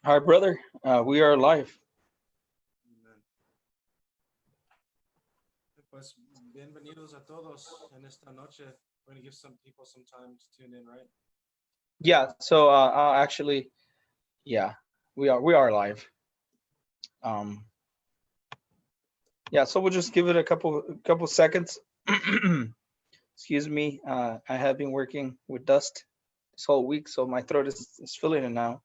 Hi, brother. We are live. Amen. Pues bienvenidos a todos en esta noche. We're going to give some people some time to tune in, right? Yeah. So actually, yeah, we are live. Um, yeah. So we'll just give it a couple seconds. Excuse me. I have been working with dust this whole week, so my throat is feeling it now.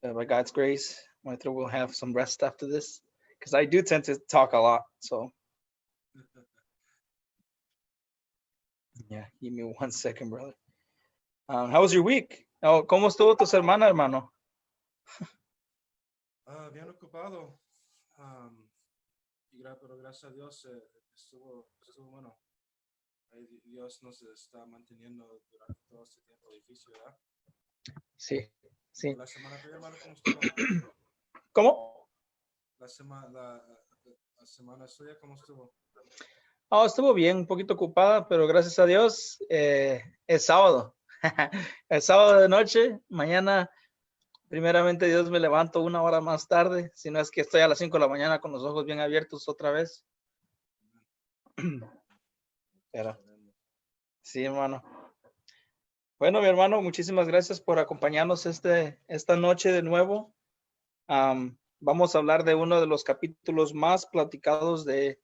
By God's grace, my throat will have some rest after this, because I do tend to talk a lot. So yeah, give me 1 second, brother. How was your week? Oh, ¿cómo estuvo tu semana, hermano? Bien ocupado. Pero gracias a Dios estuvo bueno. Ahí Dios nos está manteniendo durante todo este tiempo difícil, ¿verdad? Sí, sí. La semana tuya, hermano, ¿cómo estuvo? ¿Cómo? La semana suya, ¿cómo estuvo? Oh, estuvo bien, un poquito ocupada, pero gracias a Dios es sábado. Es sábado de noche. Mañana, primeramente Dios, me levanto 1 hora más tarde. Si no es que estoy a las 5 de la mañana con los ojos bien abiertos otra vez. Pero sí, hermano. Bueno, mi hermano, muchísimas gracias por acompañarnos esta noche de nuevo. Vamos a hablar de uno de los capítulos más platicados de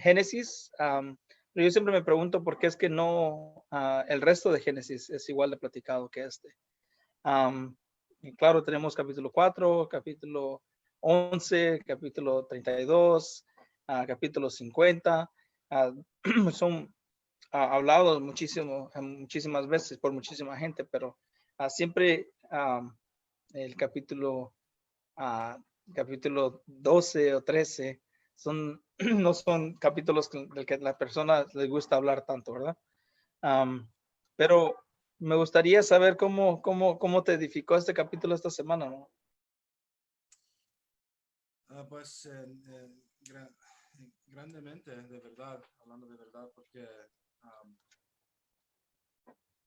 Génesis. Pero yo siempre me pregunto por qué es que no el resto de Génesis es igual de platicado que este. Y claro, tenemos capítulo 4, capítulo 11, capítulo 32, capítulo 50. Son hablados muchísimas veces por muchísima gente, pero siempre el capítulo 12 o 13 no son capítulos del que a la persona le gusta hablar tanto, ¿verdad? Pero me gustaría saber cómo te edificó este capítulo esta semana, ¿no? Pues grandemente, de verdad, hablando de verdad, porque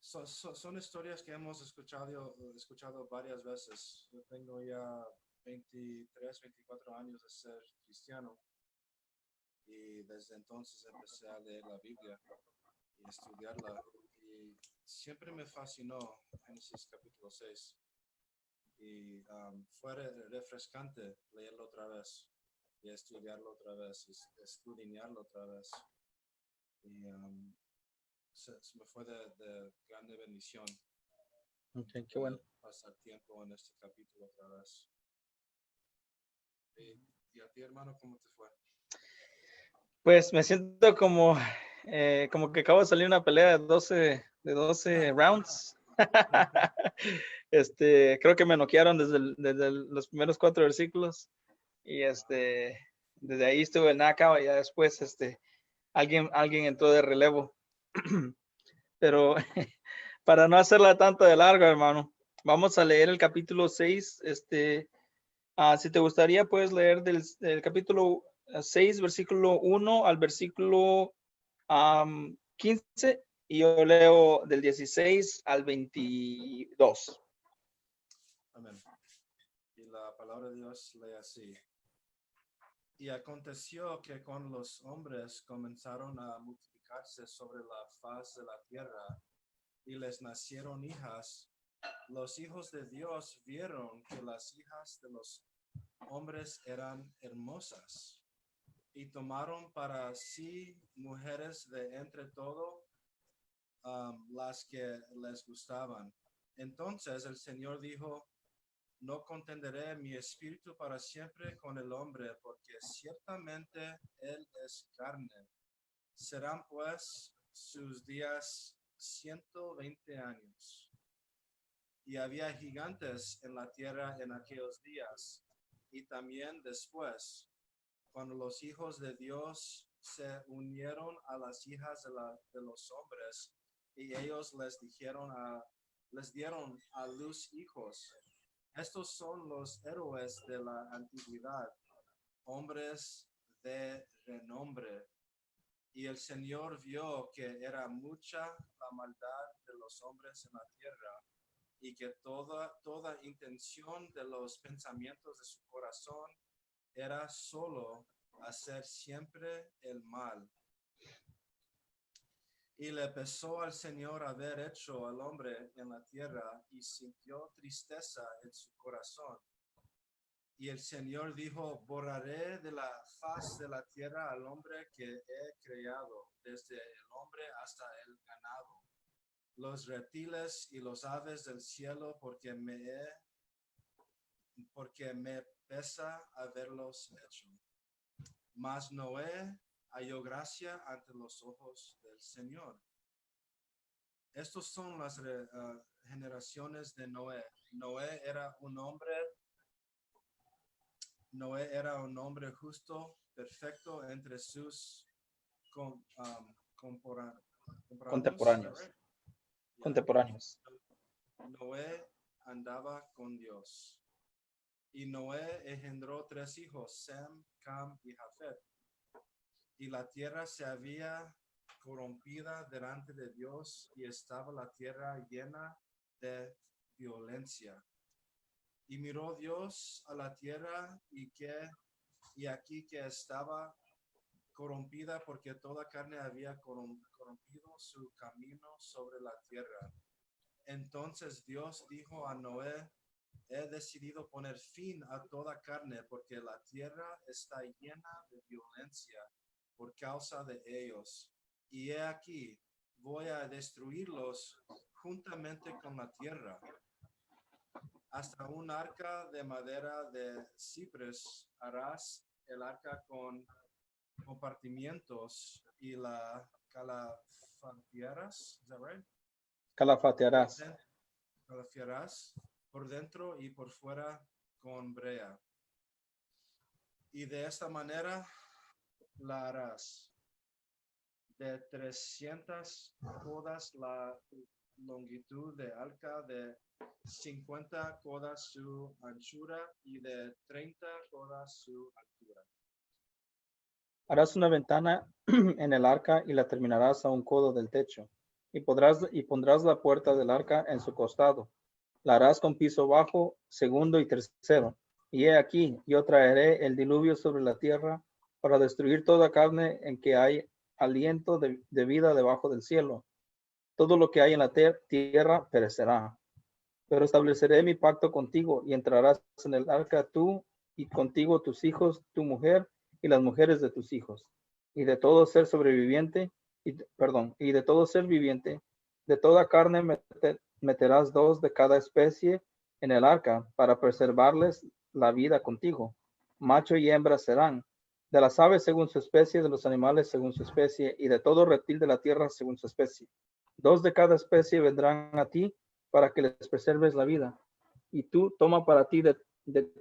son historias que hemos escuchado varias veces. Yo tengo ya 23, 24 años de ser cristiano y desde entonces empecé a leer la Biblia y estudiarla y siempre me fascinó Génesis capítulo 6 y fue refrescante leerlo otra vez y estudiarlo otra vez y escudriñarlo otra vez y se me fue de grande bendición. Okay, qué bueno. Pasar tiempo en este capítulo otra vez. ¿Y a ti, hermano, cómo te fue? Pues me siento como que acabo de salir una pelea de 12 rounds. Creo que me noquearon desde los primeros 4 versículos y desde ahí estuve en knockout y ya después alguien entró de relevo. Pero para no hacerla tanto de largo, hermano, vamos a leer el capítulo 6. Si te gustaría, puedes leer del capítulo 6, versículo 1 al versículo 15, y yo leo del 16 al 22. Amén. Y la palabra de Dios lee así. Y aconteció que cuando los hombres comenzaron a multiplicarse sobre la faz de la tierra y les nacieron hijas, los hijos de Dios vieron que las hijas de los hombres eran hermosas y tomaron para sí mujeres de entre todo las que les gustaban. Entonces el Señor dijo: no contenderé mi espíritu para siempre con el hombre, porque ciertamente él es carne. Serán pues sus días 120 años. Y había gigantes en la tierra en aquellos días, y también después, cuando los hijos de Dios se unieron a las hijas de los hombres, y ellos les dieron a luz hijos. Estos son los héroes de la antigüedad, hombres de renombre. Y el Señor vio que era mucha la maldad de los hombres en la tierra, y que toda intención de los pensamientos de su corazón era solo hacer siempre el mal. Y le pesó al Señor haber hecho al hombre en la tierra y sintió tristeza en su corazón. Y el Señor dijo, borraré de la faz de la tierra al hombre que he creado, desde el hombre hasta el ganado, los reptiles y los aves del cielo, porque me pesa haberlos hecho. Mas Noé halló gracia ante los ojos del Señor. Estos son las generaciones de Noé. Noé era un hombre justo, perfecto entre sus Contemporáneos. right? Contemporáneos. Noé andaba con Dios. Y Noé engendró 3 hijos, Sem, Cam y Jafet. Y la tierra se había corrompida delante de Dios y estaba la tierra llena de violencia. Y miró Dios a la tierra y aquí que estaba corrompida porque toda carne había corrompido su camino sobre la tierra. Entonces Dios dijo a Noé, he decidido poner fin a toda carne porque la tierra está llena de violencia por causa de ellos. Y he aquí, voy a destruirlos juntamente con la tierra. Hasta un arca de madera de ciprés harás el arca con compartimientos y la calafatearás, ¿is that right? Calafatearás. Calafatearás por dentro y por fuera con brea. Y de esta manera la harás. De 300 codas la longitud de arca, de 50 codas su anchura y de 30 codas su altura. Harás una ventana en el arca y la terminarás a un codo del techo. Y pondrás la puerta del arca en su costado. La harás con piso bajo, segundo y tercero. Y he aquí, yo traeré el diluvio sobre la tierra para destruir toda carne en que hay aliento de vida debajo del cielo. Todo lo que hay en la tierra perecerá. Pero estableceré mi pacto contigo y entrarás en el arca tú y contigo tus hijos, tu mujer y las mujeres de tus hijos. Y de todo ser sobreviviente, y de todo ser viviente, de toda carne meterás 2 de cada especie en el arca para preservarles la vida contigo. Macho y hembra serán. De las aves según su especie, de los animales según su especie, y de todo reptil de la tierra según su especie. 2 de cada especie vendrán a ti para que les preserves la vida. Y tú toma para ti de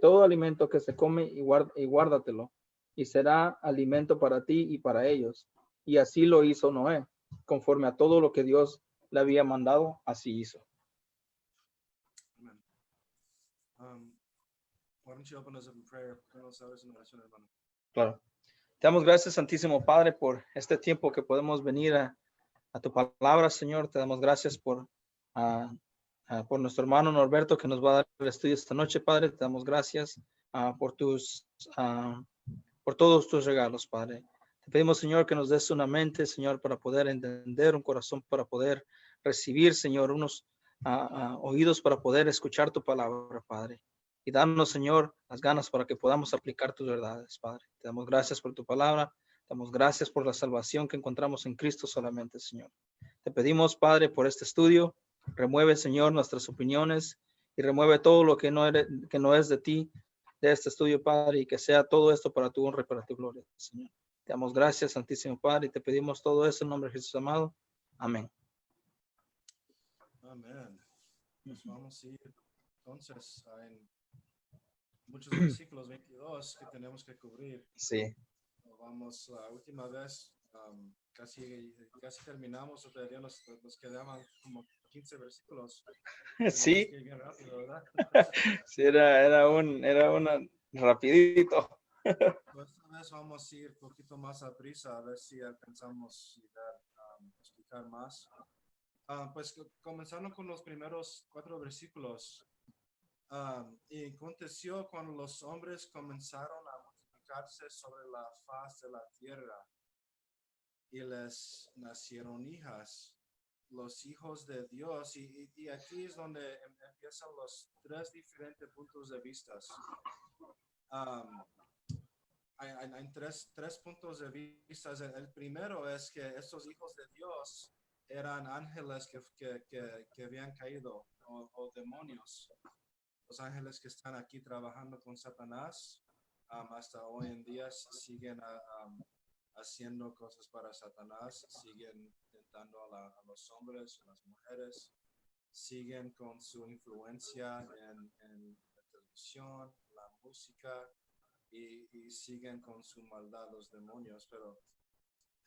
todo alimento que se come y guárdatelo, y será alimento para ti y para ellos. Y así lo hizo Noé, conforme a todo lo que Dios le había mandado, así hizo. Amen. Why don't you open us up in prayer? Hermano. Claro. Te damos gracias, Santísimo Padre, por este tiempo que podemos venir a tu palabra, Señor. Te damos gracias por nuestro hermano Norberto que nos va a dar el estudio esta noche, Padre. Te damos gracias por todos tus regalos, Padre. Te pedimos, Señor, que nos des una mente, Señor, para poder entender, un corazón para poder recibir, Señor, unos oídos para poder escuchar tu palabra, Padre. Y danos, Señor, las ganas para que podamos aplicar tus verdades, Padre. Te damos gracias por tu palabra. Te damos gracias por la salvación que encontramos en Cristo solamente, Señor. Te pedimos, Padre, por este estudio. Remueve, Señor, nuestras opiniones y remueve todo lo que no es de ti, de este estudio, Padre, y que sea todo esto para tu honra y para tu gloria, Señor. Te damos gracias, Santísimo Padre, y te pedimos todo eso en nombre de Jesús amado. Amén. Amén. Pues vamos a ir entonces en muchos versículos 22 que tenemos que cubrir. Sí. Vamos, la última vez casi terminamos, o todavía nos quedaban como 15 versículos. Sí. Que bien rápido, ¿verdad? Sí, era una rapidito. Pues esta vez vamos a ir un poquito más a prisa a ver si alcanzamos a explicar más. Pues comenzando con los primeros 4 versículos. Y aconteció cuando los hombres comenzaron a multiplicarse sobre la faz de la tierra, y les nacieron hijas, los hijos de Dios. Y aquí es donde empiezan los 3 diferentes puntos de vista. Hay tres puntos de vista. El primero es que estos hijos de Dios eran ángeles que habían caído, o demonios. Los ángeles que están aquí trabajando con Satanás, hasta hoy en día siguen haciendo cosas para Satanás, siguen tentando a los hombres, a las mujeres, siguen con su influencia en la televisión, la música, y siguen con su maldad los demonios. Pero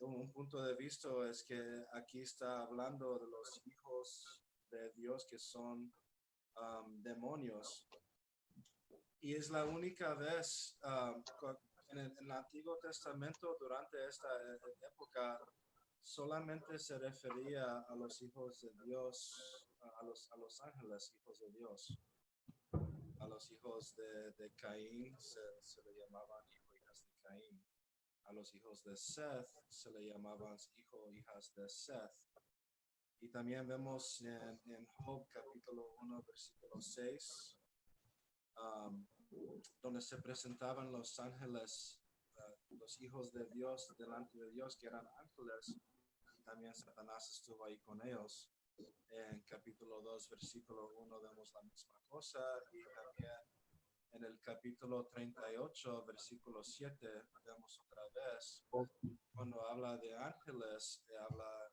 un punto de vista es que aquí está hablando de los hijos de Dios que son demonios. Y es la única vez en el Antiguo Testamento, durante esta época, solamente se refería a los hijos de Dios, a los ángeles, hijos de Dios. A los hijos de Caín se le llamaban hijas de Caín. A los hijos de Seth se le llamaban hijas de Seth. Y también vemos en Job capítulo 1, versículo 6, donde se presentaban los ángeles, los hijos de Dios delante de Dios, que eran ángeles, y también Satanás estuvo ahí con ellos. En capítulo 2, versículo 1 vemos la misma cosa, y también en el capítulo 38, versículo 7, vemos otra vez, cuando habla de ángeles, habla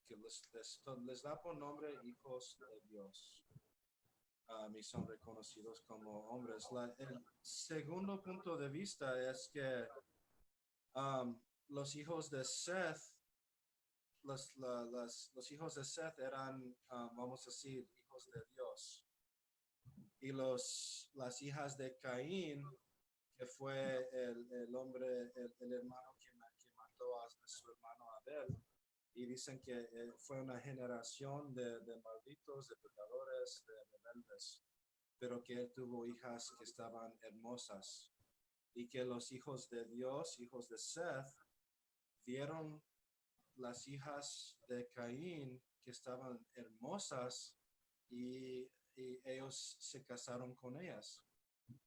que les da por nombre hijos de Dios. Y son reconocidos como hombres. El segundo punto de vista es que los hijos de Seth, los hijos de Seth eran, vamos a decir, hijos de Dios. Y las hijas de Caín, que fue el hombre, el hermano que mató a su hermano Abel, y dicen que fue una generación de malditos, de pecadores, de rebeldes, pero que él tuvo hijas que estaban hermosas, y que los hijos de Dios, hijos de Seth, vieron las hijas de Caín que estaban hermosas, y ellos se casaron con ellas,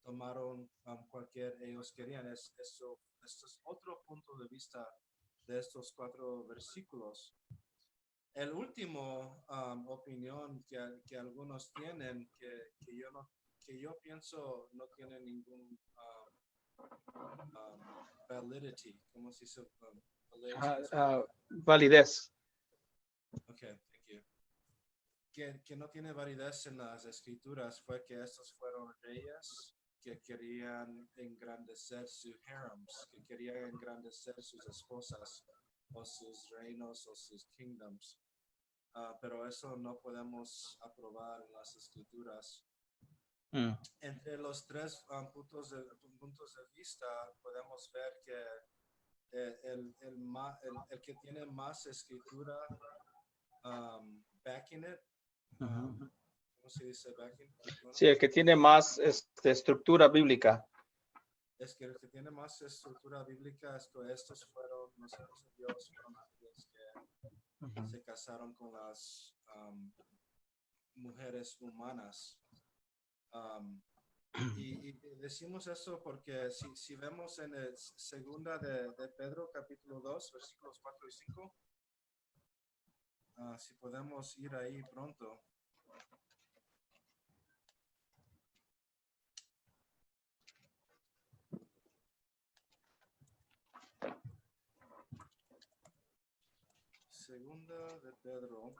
tomaron cualquier ellos querían. Esto es otro punto de vista de estos 4 versículos. El último opinión que algunos tienen, que yo pienso no tiene ningún validity, ¿cómo se dice? Validez. Okay, thank you. Que no tiene validez en las escrituras, fue que estos fueron reyes que querían engrandecer sus harems, que querían engrandecer sus esposas, o sus reinos, o sus kingdoms. Pero eso no podemos aprobar en las escrituras. Entre los 3 puntos de vista, podemos ver que el que tiene más escritura backing it, ¿cómo se dice backing? Sí, el que tiene más estructura bíblica. Es que el que tiene más estructura bíblica es que estos fueron los hijos de Dios, fueron ángeles que se casaron con las mujeres humanas. Y decimos eso porque si vemos en el segunda de Pedro capítulo 2, versículos 4 y 5, si podemos ir ahí pronto. Segunda de Pedro,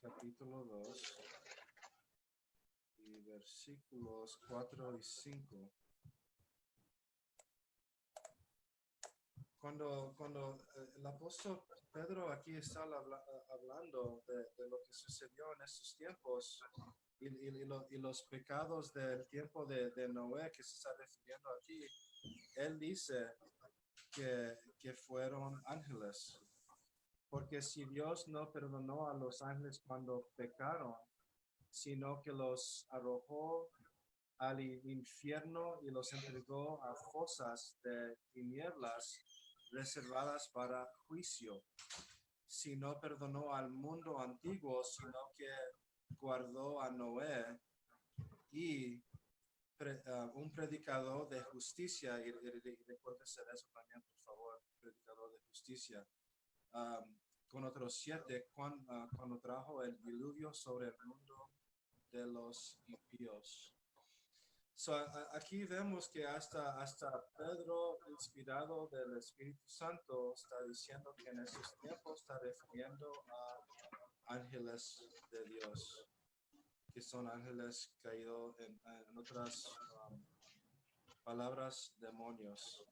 capítulo 2, y versículos 4 y 5. Cuando el apóstol Pedro aquí está hablando de lo que sucedió en estos tiempos, y los pecados del tiempo de Noé que se está refiriendo aquí, él dice que fueron ángeles. Porque si Dios no perdonó a los ángeles cuando pecaron, sino que los arrojó al infierno y los entregó a fosas de tinieblas reservadas para juicio. Si no perdonó al mundo antiguo, sino que guardó a Noé y un predicador de justicia, y recuérdese de eso también, por favor, predicador de justicia, con otros 7, cuando trajo el diluvio sobre el mundo de los impíos. So, aquí vemos que hasta Pedro, inspirado del Espíritu Santo, está diciendo que en esos tiempos está refiriendo a ángeles de Dios, que son ángeles caídos, en otras palabras, demonios.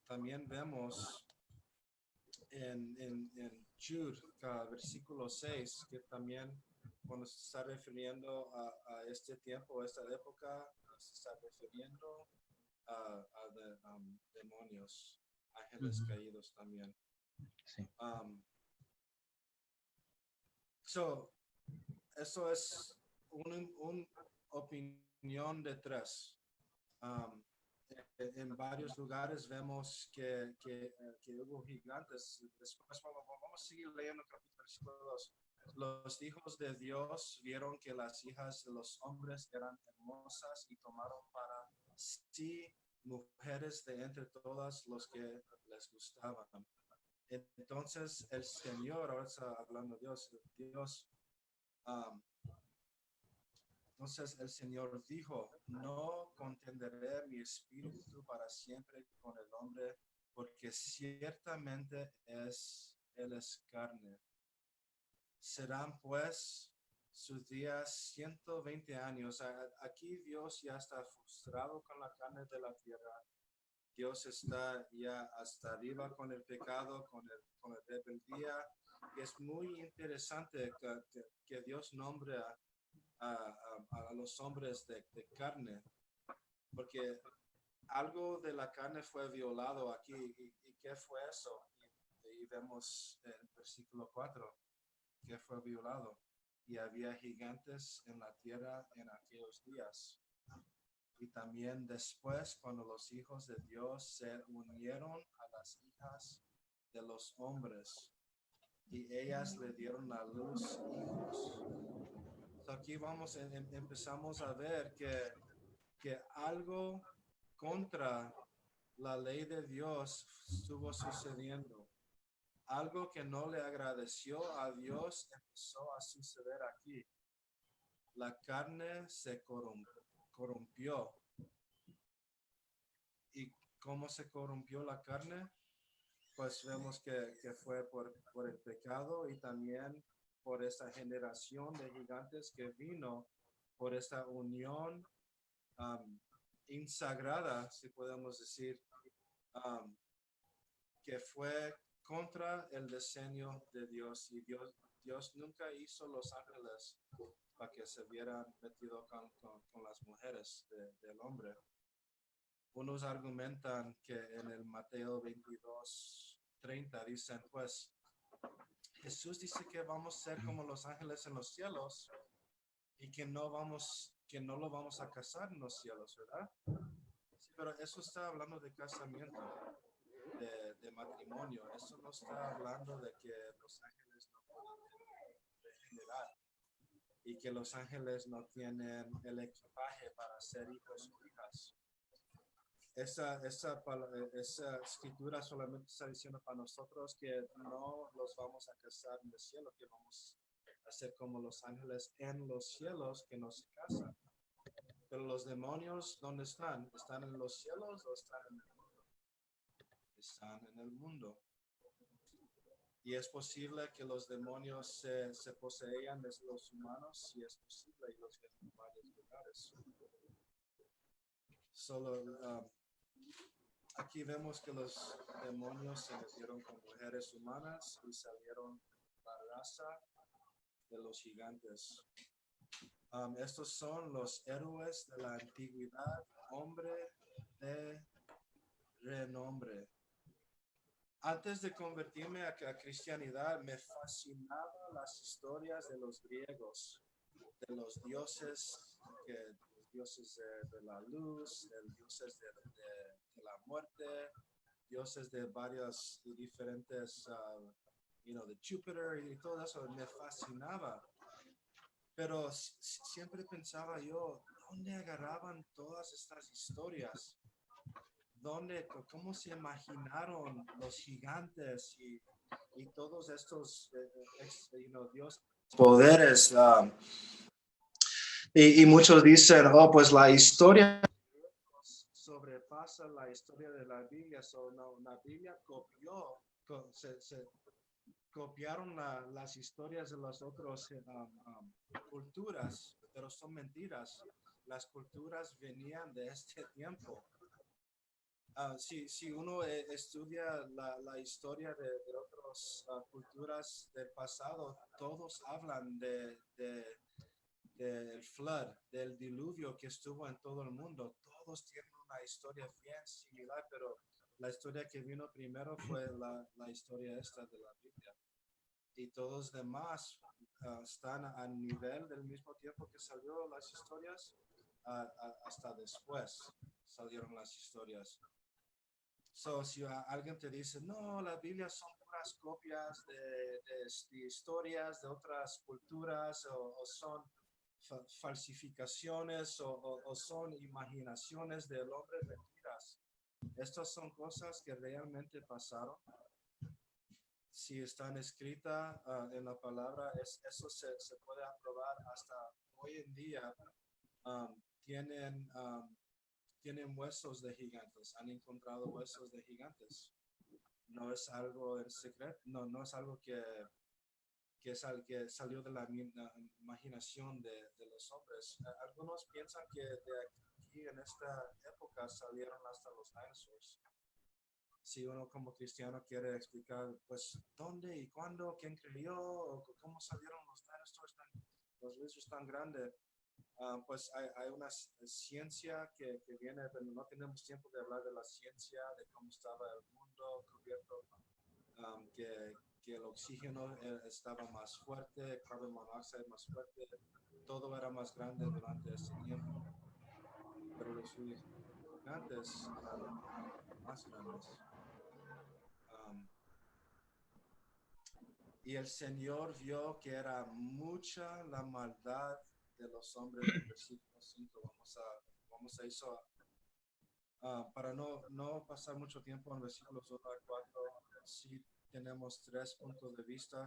También vemos en Jude, versículo 6, que también cuando se está refiriendo a este tiempo, a esta época, se está refiriendo a demonios, ángeles caídos también. Sí. Eso es una opinión de 3. En varios lugares vemos que hubo gigantes. Después vamos a seguir leyendo capítulo 2. Los hijos de Dios vieron que las hijas de los hombres eran hermosas y tomaron para sí mujeres de entre todas los que les gustaban. Entonces el Señor, ahora está hablando Dios, entonces el Señor dijo, no contenderé mi espíritu para siempre con el hombre, porque ciertamente él es carne. Serán pues sus días 120 años. Aquí Dios ya está frustrado con la carne de la tierra. Dios está ya hasta arriba con el pecado, con la rebeldía. Y es muy interesante que Dios nombre a los hombres de carne, porque algo de la carne fue violado aquí. ¿Y qué fue eso? Y vemos en el versículo 4 que fue violado. Y había gigantes en la tierra en aquellos días. Y también después, cuando los hijos de Dios se unieron a las hijas de los hombres, y ellas le dieron a luz hijos. Aquí empezamos a ver que algo contra la ley de Dios estuvo sucediendo. Algo que no le agradeció a Dios empezó a suceder aquí. La carne se corrompió. ¿Y cómo se corrompió la carne? Pues vemos que fue por el pecado y también por esta generación de gigantes que vino por esta unión insagrada, si podemos decir, que fue contra el diseño de Dios. Y Dios nunca hizo los ángeles para que se vieran metidos con las mujeres del hombre. Unos argumentan que en el Mateo 22:30 dicen, pues, Jesús dice que vamos a ser como los ángeles en los cielos y que no lo vamos a casar en los cielos, ¿verdad? Sí, pero eso está hablando de casamiento, de matrimonio. Eso no está hablando de que los ángeles no pueden regenerar y que los ángeles no tienen el equipaje para ser hijos o hijas. Esa escritura solamente está diciendo para nosotros que no los vamos a casar en el cielo, que vamos a ser como los ángeles en los cielos que no se casan. Pero los demonios, ¿dónde están? ¿Están en los cielos o están en el mundo? Están en el mundo. Y es posible que los demonios se posean de los humanos, si es posible, y los ven en varios lugares. Aquí vemos que los demonios se metieron con mujeres humanas y salieron la raza de los gigantes. Estos son los héroes de la antigüedad, hombre de renombre. Antes de convertirme a cristianidad, me fascinaban las historias de los griegos, de los dioses, los dioses de la luz, de los dioses de la muerte, dioses de varios y diferentes, de Júpiter y todo eso, me fascinaba. Pero siempre pensaba yo, ¿dónde agarraban todas estas historias? ¿Cómo se imaginaron los gigantes y todos estos dioses, poderes? Y muchos dicen, pues la historia sobrepasa la historia de la Biblia. La Biblia copiaron las historias de las otras culturas, pero son mentiras. Las culturas venían de este tiempo. Si uno estudia la historia de otras culturas del pasado, todos hablan del flood, del diluvio que estuvo en todo el mundo. Todos tienen una historia bien similar, pero la historia que vino primero fue la historia esta de la Biblia. Y todos los demás están a nivel del mismo tiempo que salieron las historias, hasta después salieron las historias. Si alguien te dice, no, la Biblia son puras copias de historias de otras culturas, o son falsificaciones, o son imaginaciones del hombre, mentiras. Estas son cosas que realmente pasaron. Si están escritas en la palabra, eso se puede aprobar hasta hoy en día. Tienen huesos de gigantes, han encontrado huesos de gigantes. No es algo en secreto, no es algo que salió de la imaginación de los hombres. Algunos piensan que de aquí en esta época salieron hasta los dinosaurs. Si uno como cristiano quiere explicar, pues, dónde y cuándo, quién creyó, o cómo salieron los dinosaurs, los lizards tan grandes, pues hay una ciencia que viene, pero no tenemos tiempo de hablar de la ciencia, de cómo estaba el mundo cubierto, que el oxígeno estaba más fuerte, el carbon monoxide más fuerte, todo era más grande durante ese tiempo. Pero los gigantes eran más grandes. Y el Señor vio que era mucha la maldad de los hombres del versículo 5. Vamos a eso. Para no pasar mucho tiempo en versículos 1 al 4, sí tenemos 3 puntos de vista.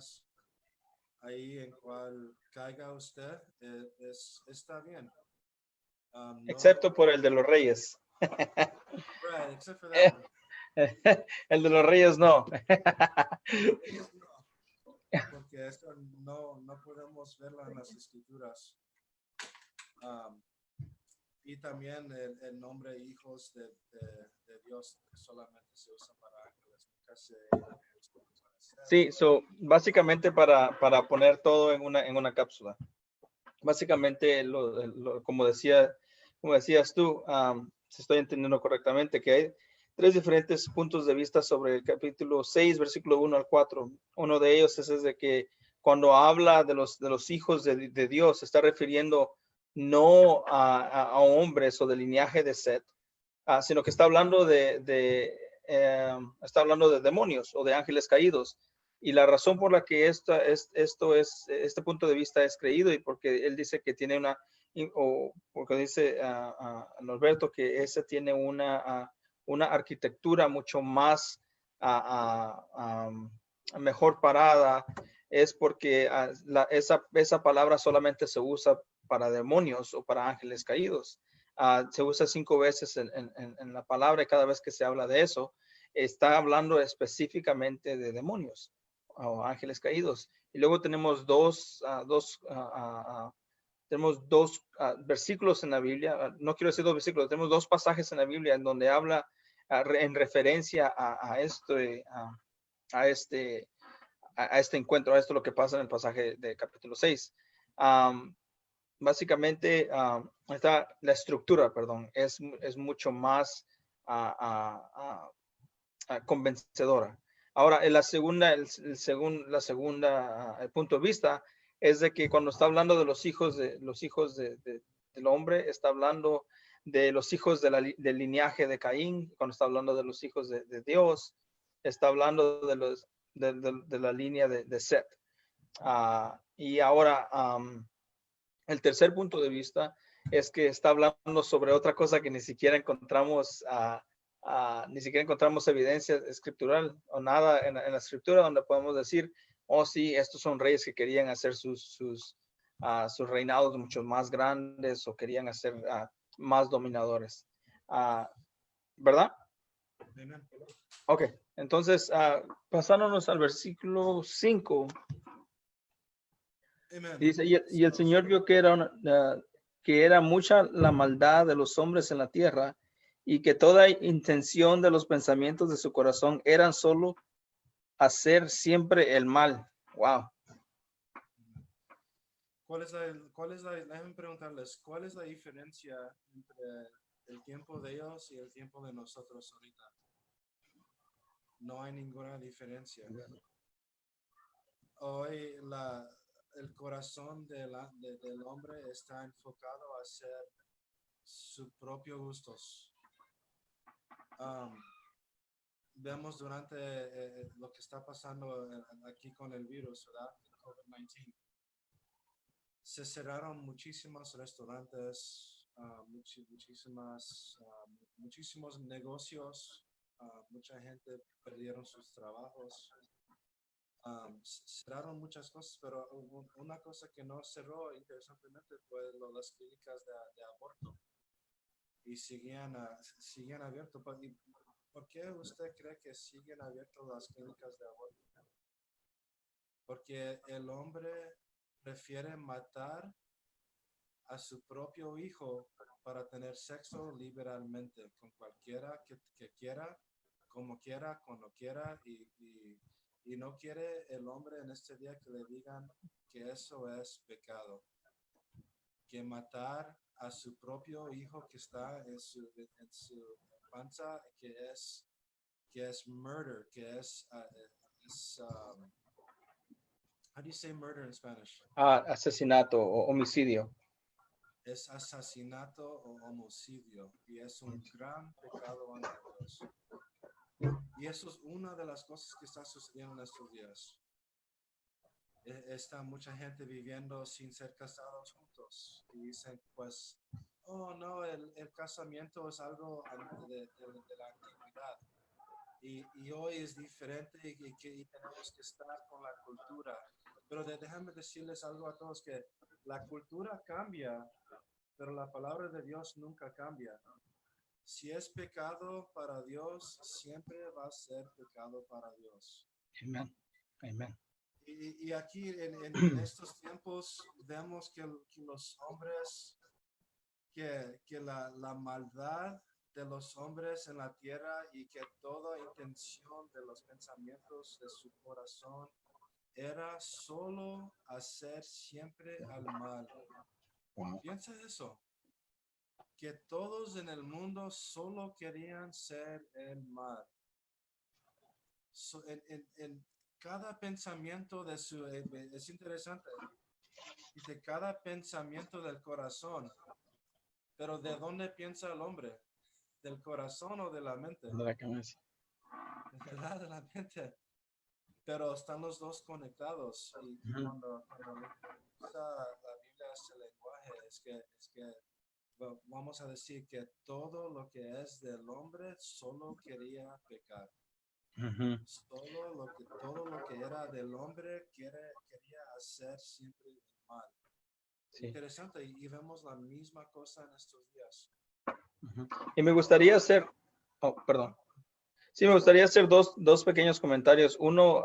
Ahí en cual caiga usted, está bien. Excepto por el de los reyes. Right, except for that one. El de los reyes no. Porque esto no podemos verlo en las escrituras. Y también el nombre hijos de Dios solamente se usa para ángeles. Nunca se Sí, básicamente para poner todo en una cápsula. Básicamente, como decías tú, si estoy entendiendo correctamente, que hay 3 diferentes puntos de vista sobre el capítulo 6, versículo 1 al 4. Uno de ellos es de que cuando habla de los hijos de Dios, se está refiriendo no a hombres o del linaje de Set, sino que está hablando de demonios o de ángeles caídos. Y la razón por la que este punto de vista es creído, y porque él dice que tiene porque dice Norberto que ese tiene una arquitectura mucho más mejor parada, es porque esa palabra solamente se usa para demonios o para ángeles caídos. Se usa 5 veces en la palabra, y cada vez que se habla de eso, está hablando específicamente de demonios o ángeles caídos. Y luego tenemos dos versículos en la Biblia, no quiero decir 2 versículos, tenemos 2 pasajes en la Biblia en donde habla en referencia a este encuentro, a esto lo que pasa en el pasaje de capítulo 6. Básicamente, la estructura, es mucho más convencedora. Ahora, en la segunda, el punto de vista es de que cuando está hablando de los hijos del hombre, está hablando de los hijos del linaje de Caín. Cuando está hablando de los hijos de Dios, está hablando de la línea de Set. Y ahora, el tercer punto de vista es que está hablando sobre otra cosa que ni siquiera encontramos evidencia escritural o nada en la escritura donde podemos decir, oh sí, estos son reyes que querían hacer sus reinados mucho más grandes o querían hacer más dominadores. ¿Verdad? Amen. Ok, entonces pasándonos al versículo 5. Amen. Dice, y el Señor vio que era mucha la maldad de los hombres en la tierra, y que toda intención de los pensamientos de su corazón eran solo hacer siempre el mal. Wow. Déjenme preguntarles, ¿cuál es la diferencia entre el tiempo de ellos y el tiempo de nosotros ahorita? No hay ninguna diferencia. Hoy el corazón del hombre está enfocado a hacer sus propios gustos. Vemos durante lo que está pasando aquí con el virus, ¿verdad? El COVID-19. Se cerraron muchísimos restaurantes, muchísimos negocios, mucha gente perdieron sus trabajos. Cerraron muchas cosas, pero una cosa que no cerró interesantemente fue las clínicas de aborto y siguen abiertos. ¿Por qué usted cree que siguen abiertas las clínicas de aborto? Porque el hombre prefiere matar a su propio hijo para tener sexo liberalmente con cualquiera que quiera, como quiera, cuando quiera, y no quiere el hombre en este día que le digan que eso es pecado, que matar a su propio hijo que está en su panza, que es murder, que es how do you say murder in Spanish? Asesinato o homicidio. Es asesinato o homicidio, y es un gran pecado ante Dios. Y eso es una de las cosas que está sucediendo en estos días. Está mucha gente viviendo sin ser casados juntos. Y dicen, pues, oh no, el casamiento es algo de la antigüedad. Y hoy es diferente y tenemos que estar con la cultura. Pero déjame decirles algo a todos, que la cultura cambia, pero la palabra de Dios nunca cambia. Si es pecado para Dios, siempre va a ser pecado para Dios. Amen. Amen. Y aquí en estos tiempos vemos que los hombres, que la maldad de los hombres en la tierra y que toda intención de los pensamientos de su corazón era solo hacer siempre al mal. Wow. Piensa eso. Que todos en el mundo solo querían ser el mal. En cada pensamiento de su... es interesante. Dice, cada pensamiento del corazón. Pero ¿de dónde piensa el hombre? ¿Del corazón o de la mente? De la cabeza. ¿Verdad? De la mente. Pero están los dos conectados. Y cuando usa la Biblia ese lenguaje, es que vamos a decir que todo lo que es del hombre solo quería pecar. Todo lo que era del hombre quería hacer siempre el mal. Sí. Interesante, y vemos la misma cosa en estos días. Y me gustaría hacer, perdón. Sí, me gustaría hacer dos pequeños comentarios. Uno,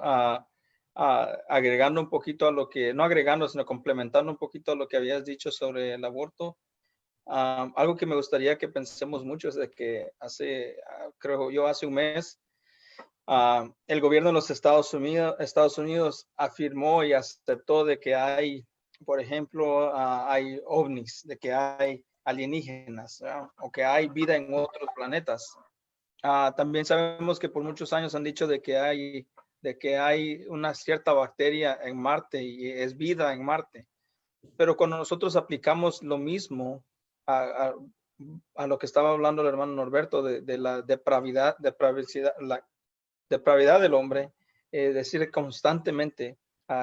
agregando un poquito a lo que, no agregando, sino complementando un poquito a lo que habías dicho sobre el aborto. Algo que me gustaría que pensemos mucho es de que creo yo, hace un mes, el gobierno de los Estados Unidos afirmó y aceptó de que hay, por ejemplo, hay ovnis, de que hay alienígenas, o que hay vida en otros planetas. También sabemos que por muchos años han dicho de que hay una cierta bacteria en Marte y es vida en Marte. Pero cuando nosotros aplicamos lo mismo a, a- a lo que estaba hablando el hermano Norberto de la la depravidad del hombre, decir constantemente,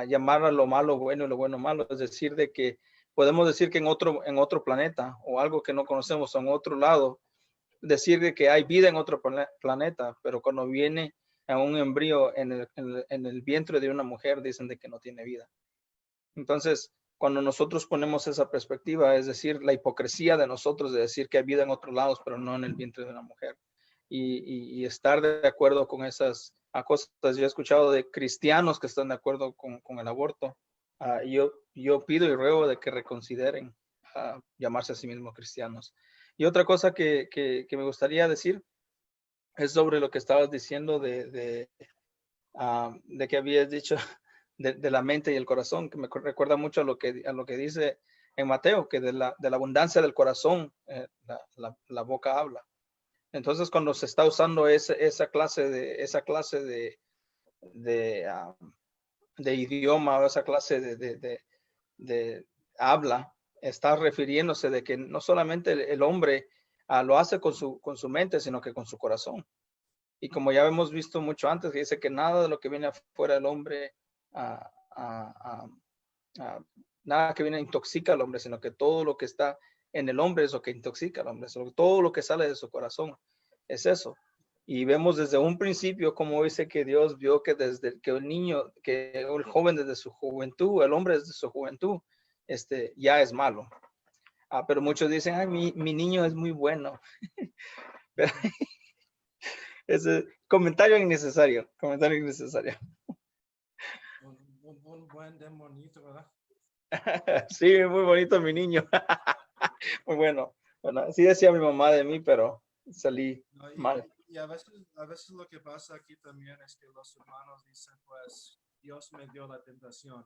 llamar a lo malo bueno y lo bueno malo, es decir, de que podemos decir que en otro planeta o algo que no conocemos en otro lado, decir de que hay vida en otro planeta, pero cuando viene a un embrión en el vientre de una mujer, dicen de que no tiene vida. Entonces, cuando nosotros ponemos esa perspectiva, es decir, la hipocresía de nosotros de decir que hay vida en otros lados, pero no en el vientre de una mujer, y estar de acuerdo con esas cosas. Yo he escuchado de cristianos que están de acuerdo con el aborto. Yo pido y ruego de que reconsideren llamarse a sí mismos cristianos. Y otra cosa que me gustaría decir es sobre lo que estabas diciendo de que habías dicho de la mente y el corazón, que me recuerda mucho a lo que dice en Mateo, que de la abundancia del corazón la boca habla. Entonces, cuando se está usando esa clase de idioma o esa clase de habla, está refiriéndose de que no solamente el hombre lo hace con su mente, sino que con su corazón. Y como ya hemos visto mucho antes, que dice que nada de lo que viene afuera del hombre, ah, ah, ah, ah, nada que viene intoxica al hombre, sino que todo lo que está en el hombre es lo que intoxica al hombre. Todo lo que sale de su corazón es eso. Y vemos desde un principio como dice que Dios vio que desde que el niño, que el joven desde su juventud, el hombre desde su juventud, ya es malo. Pero muchos dicen, ay, mi niño es muy bueno. Pero ese comentario innecesario, comentario innecesario. Un buen demonito, ¿verdad? Sí, muy bonito mi niño. Muy bueno. Bueno, así decía mi mamá de mí, pero salí No, mal. y a veces lo que pasa aquí también es que los hermanos dicen, pues, Dios me dio la tentación,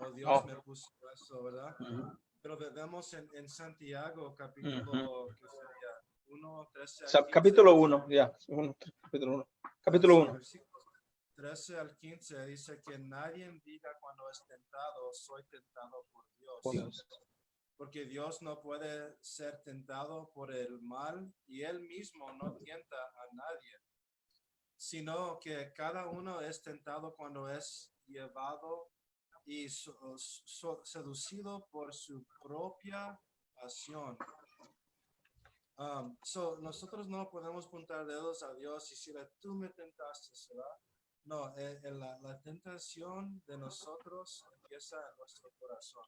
o Dios Oh, me puso eso, ¿verdad? ujú, Pero vemos en Santiago, ujú. capítulo, ¿qué sería? 1, 13 al Sa- 15, capítulo dice, 1, ya. Capítulo 1. Capítulo sí, 1. versículos 13 al 15 dice que nadie diga cuando es tentado, soy tentado por Dios. Porque Dios no puede ser tentado por el mal y él mismo no tienta a nadie, sino que cada uno es tentado cuando es llevado y seducido por su propia pasión. Nosotros no podemos apuntar dedos a Dios y decirle, tú me tentaste, ¿verdad? No, la tentación de nosotros empieza en nuestro corazón.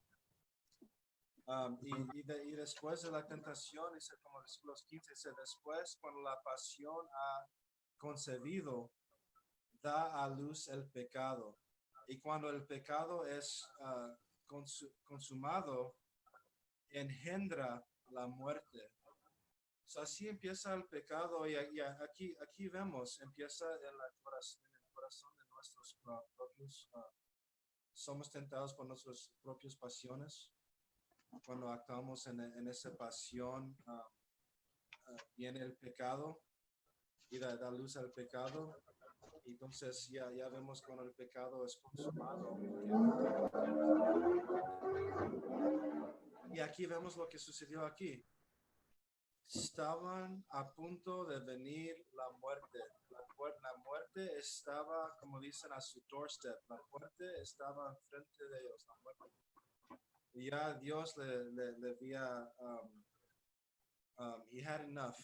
Y después de la tentación, dice como versículos 15, dice, después cuando la pasión ha concebido, da a luz el pecado. Y cuando el pecado es consumado, engendra la muerte. Así empieza el pecado y aquí vemos, empieza en el corazón de nuestros propios, somos tentados por nuestras propias pasiones. Cuando actuamos en esa pasión, viene el pecado y da luz al pecado. Entonces ya vemos cuando el pecado es consumado, que engendra la muerte. Y aquí vemos lo que sucedió aquí. Estaban a punto de venir la muerte. La muerte estaba, como dicen, a su doorstep. La muerte estaba enfrente de ellos. La muerte. Y ya Dios le había, he had enough.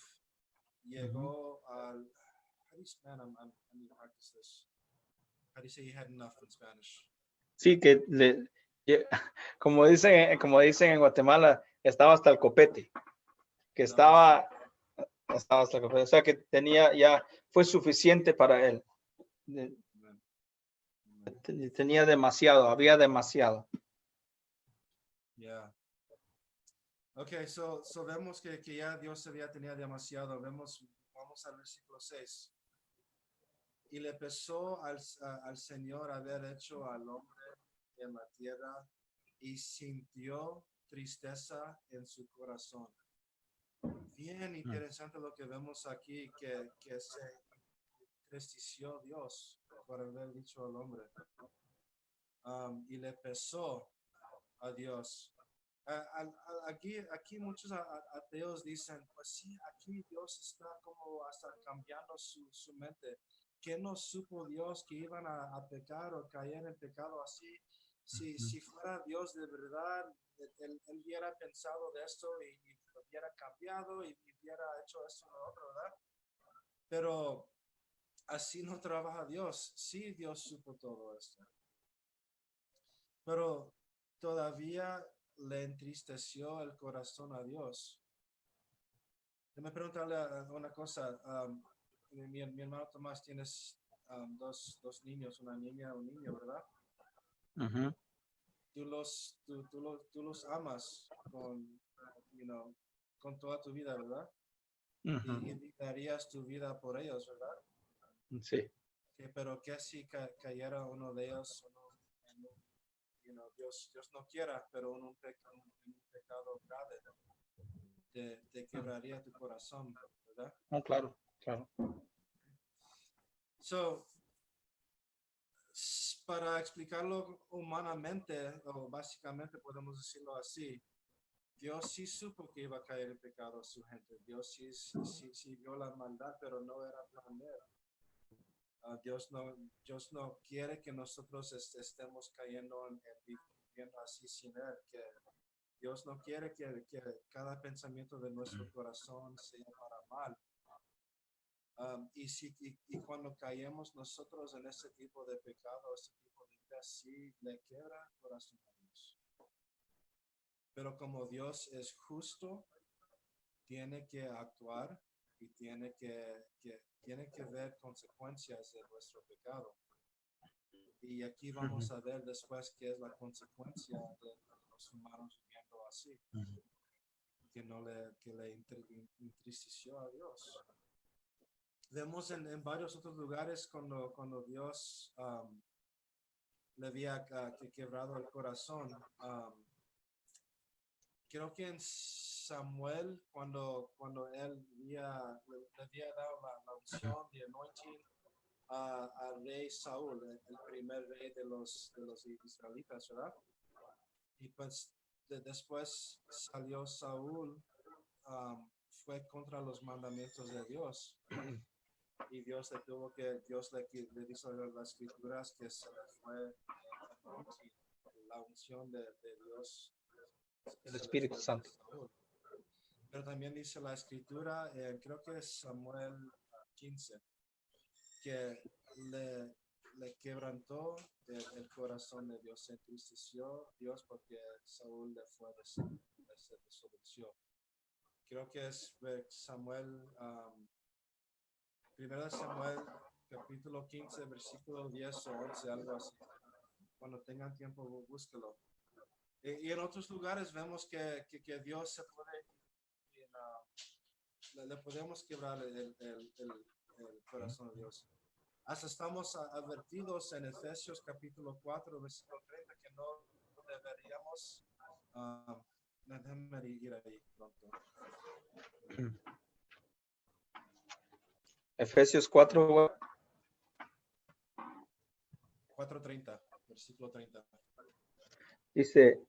Llegó al, how do you, man, I need to practice this. How do you say he had enough in Spanish? Sí, como dicen en Guatemala, estaba hasta el copete, que estaba hasta el copete, o sea que fue suficiente para él. Amen. Amen. Tenía demasiado, había demasiado. Yeah. Ok, so vemos que ya Dios tenía demasiado. Vamos al versículo 6. Y le pesó al Señor haber hecho al hombre en la tierra y sintió tristeza en su corazón. Bien interesante lo que vemos aquí, que se entristeció Dios por haber dicho al hombre. Y le pesó a Dios. Aquí muchos ateos dicen, pues sí, aquí Dios está como hasta cambiando su mente. ¿Qué no supo Dios que iban a pecar o caer en pecado así? Si fuera Dios de verdad, él hubiera pensado de esto y hubiera cambiado y hubiera hecho esto y lo otro, ¿verdad? Pero así no trabaja Dios. Sí, Dios supo todo esto. Pero todavía le entristeció el corazón a Dios. Déjame preguntarle una cosa. Mi hermano Tomás, tienes dos niños, una niña y un niño, ¿verdad? Ujú. Tú los amas con toda tu vida, ¿verdad? Ujú. Y darías tu vida por ellos, ¿verdad? Sí. Pero ¿qué si cayera uno de ellos Dios no quiera, pero en un pecado grave, te quebraría tu corazón, ¿verdad? Oh, claro, claro. So, para explicarlo humanamente, o básicamente podemos decirlo así, Dios sí supo que iba a caer en pecado a su gente. Dios sí vio la maldad, pero no era plan de él. Dios no quiere que nosotros estemos cayendo en viviendo así sin él, que Dios no quiere que cada pensamiento de nuestro corazón sea para mal. Y cuando caemos nosotros en ese tipo de pecado, ese tipo de vida, sí le quiebra el corazón a Dios. Pero como Dios es justo, tiene que actuar y tiene que ver consecuencias de nuestro pecado. Y aquí vamos a ver después qué es la consecuencia de los humanos viviendo así, que le entristeció a Dios. Vemos en varios otros lugares cuando Dios le había quebrado el corazón. Creo que en Samuel, cuando él le había dado la unción de anointing al rey Saúl, el primer rey de los israelitas, ¿verdad? Y pues después salió Saúl, fue contra los mandamientos de Dios. Y Dios le dijo en las escrituras que se le fue la unción de Dios. El Espíritu Santo. Pero también dice la escritura, creo que es Samuel 15, que le quebrantó el corazón de Dios, se entristeció Dios porque Saúl le fue desobedeció. Creo que es Samuel, primero Samuel capítulo 15, versículo 10 o 11, algo así. Cuando tengan tiempo, búsquelo. Y en otros lugares vemos que Dios se puede, le podemos quebrar el corazón de Dios. Hasta estamos advertidos en Efesios capítulo 4, versículo 30, que no deberíamos, déjenme ir ahí pronto. Efesios 4, 4:30, versículo 30. dice,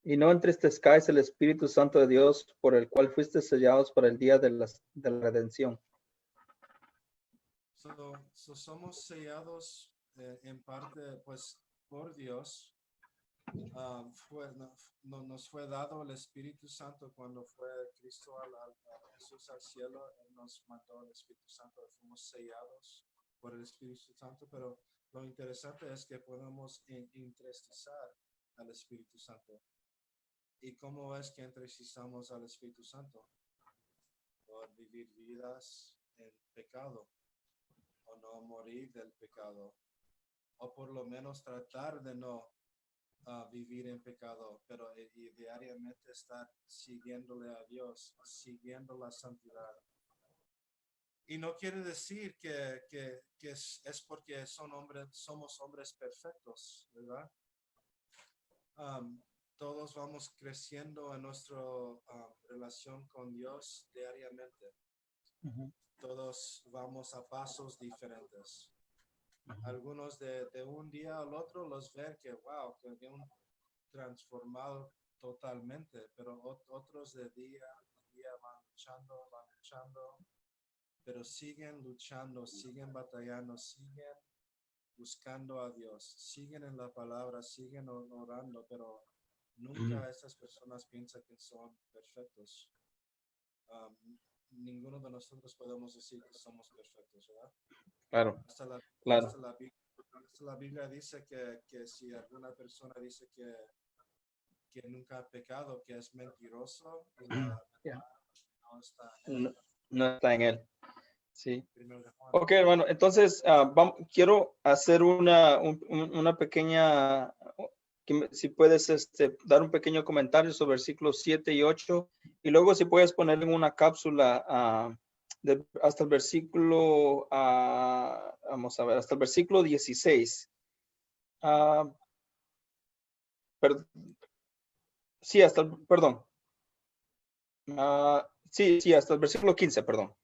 y no entristezcáis el Espíritu Santo de Dios, por el cual fuiste sellados para el día de la redención. Somos sellados en parte pues por Dios. Nos fue dado el Espíritu Santo cuando fue Cristo Jesús al cielo. Él nos mandó el Espíritu Santo, fuimos sellados por el Espíritu Santo, pero lo interesante es que podemos entristezar al Espíritu Santo. ¿Y cómo es que entristezamos al Espíritu Santo? Por vivir vidas en pecado, o no morir del pecado, o por lo menos tratar de no vivir en pecado, pero y diariamente estar siguiéndole a Dios, siguiendo la santidad. Y no quiere decir que es porque somos hombres perfectos, ¿verdad? todos vamos creciendo en nuestra relación con Dios diariamente. Ujú. Todos vamos a pasos diferentes. Algunos de un día al otro los ven que, wow, que han transformado totalmente, pero otros de día a día van luchando, pero siguen luchando, siguen batallando, siguen buscando a Dios, siguen en la palabra, siguen orando, pero nunca estas personas piensan que son perfectos. Ninguno de nosotros podemos decir que somos perfectos, ¿verdad? Claro, Hasta la, claro. hasta la Biblia dice que si alguna persona dice que nunca ha pecado, que es mentiroso, y la Yeah. no está en él. No, no está en él. Sí. Primero de Juan. Ok, hermano. Entonces, quiero hacer una pequeña, si puedes dar un pequeño comentario sobre versículos 7 y 8, y luego si puedes poner en una cápsula hasta el versículo, vamos a ver, hasta el versículo 16. Sí, perdón. Sí, hasta el versículo 15, perdón.